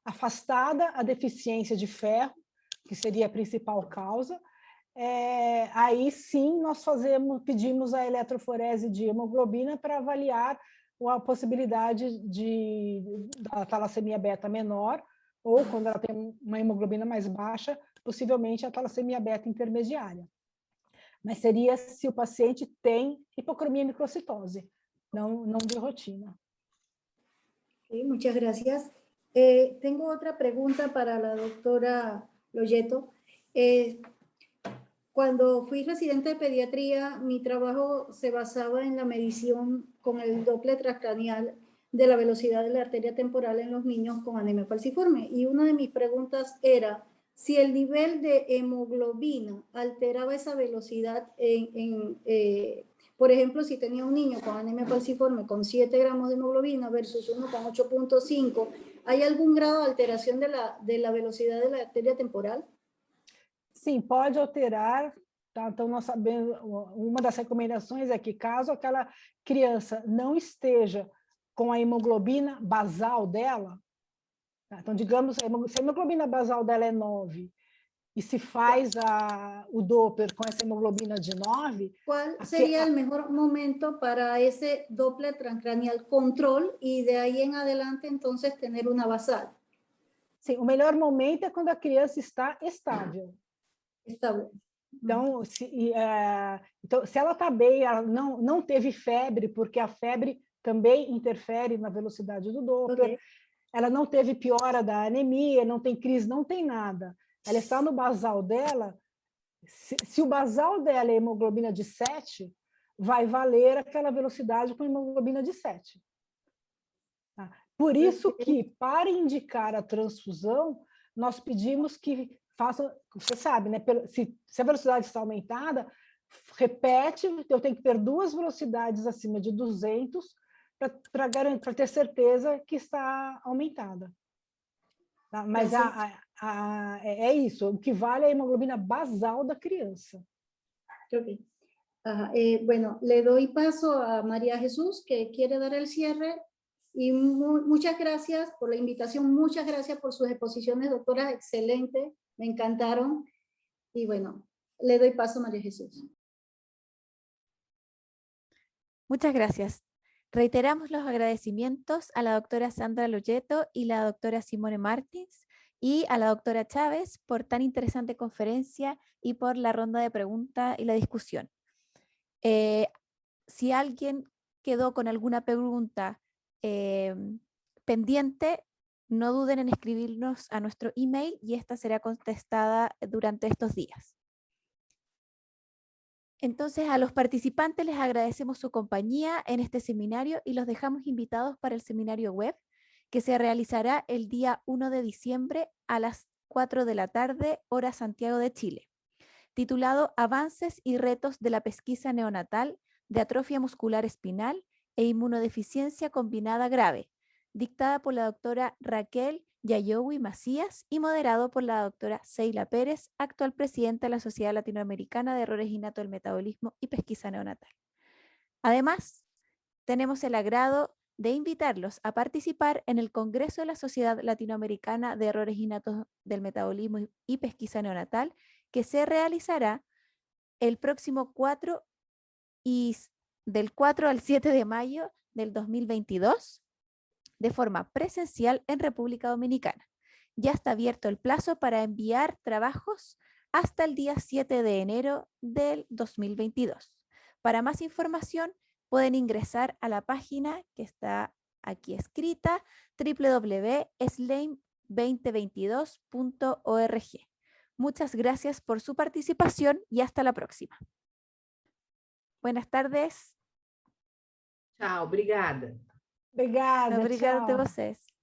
D: afastada a deficiência de ferro, que seria a principal causa, aí sim nós pedimos a eletroforese de hemoglobina para avaliar a possibilidade da talassemia beta menor, ou quando ela tem uma hemoglobina mais baixa, possivelmente a talassemia beta intermediária. Mas seria se o paciente tem hipocromia microcitose, não de rotina.
B: Okay, muchas gracias. Tengo otra pregunta para la doctora Loyeto. Cuando fui residente de pediatría, mi trabajo se basaba en la medición con el Doppler transcranial de la velocidad de la arteria temporal en los niños con anemia falciforme. Y una de mis preguntas era si el nivel de hemoglobina alteraba esa velocidad por ejemplo, si tenía un niño con anemia falciforme con 7 gramos de hemoglobina versus uno con 8.5, ¿hay algún grado de alteración de la velocidad de la arteria temporal?
D: Sim, pode alterar. Tá? Então, nós sabemos, uma das recomendações é que, caso aquela criança não esteja com a hemoglobina basal dela, tá? Então, digamos, se a hemoglobina basal dela é 9, e se faz o Doppler com essa hemoglobina de 9...
B: ¿Cuál sería el mejor momento para ese Doppler transcranial control y de ahí en adelante, entonces, tener una basal?
D: Sim, o melhor momento é quando a criança está estável.
B: Estável.
D: Então, se ela está bem, ela não teve febre, porque a febre também interfere na velocidade do Doppler, ela não teve piora da anemia, não tem crise, não tem nada. Ela está no basal dela, se o basal dela é hemoglobina de 7, vai valer aquela velocidade com hemoglobina de 7. Tá? Por isso que, para indicar a transfusão, nós pedimos que façam, você sabe, né? Se a velocidade está aumentada, repete, eu tenho que ter 2 velocidades acima de 200 para ter certeza que está aumentada. Tá? Mas é isso, o que vale é a hemoglobina basal da criança.
B: Ok. Bueno, le doy paso a María Jesús, que quiere dar el cierre. Y muchas gracias por la invitación, muchas gracias por sus exposiciones, doctora, excelente, me encantaron. Y bueno, le doy paso a María Jesús.
A: Muchas gracias. Reiteramos los agradecimientos a la doctora Sandra Loyeto y la doctora Simone Martins y a la doctora Chávez por tan interesante conferencia y por la ronda de preguntas y la discusión. Si alguien quedó con alguna pregunta pendiente, no duden en escribirnos a nuestro email y esta será contestada durante estos días. Entonces, a los participantes les agradecemos su compañía en este seminario y los dejamos invitados para el seminario web que se realizará el día 1 de diciembre a las 4 de la tarde, hora Santiago de Chile, titulado Avances y retos de la pesquisa neonatal de atrofia muscular espinal e inmunodeficiencia combinada grave, dictada por la doctora Raquel Yayowi Macías y moderado por la doctora Seila Pérez, actual presidenta de la Sociedad Latinoamericana de Errores Innatos del Metabolismo y Pesquisa Neonatal. Además, tenemos el agrado de invitarlos a participar en el Congreso de la Sociedad Latinoamericana de Errores Innatos del Metabolismo y Pesquisa Neonatal, que se realizará el próximo 4 y del 4 al 7 de mayo del 2022 de forma presencial en República Dominicana. Ya está abierto el plazo para enviar trabajos hasta el día 7 de enero del 2022. Para más información pueden ingresar a la página que está aquí escrita, www.slame2022.org. Muchas gracias por su participación y hasta la próxima. Buenas tardes.
C: Tchau, obrigada.
D: Obrigada,
A: Obrigada a
D: tchau.
A: vocês.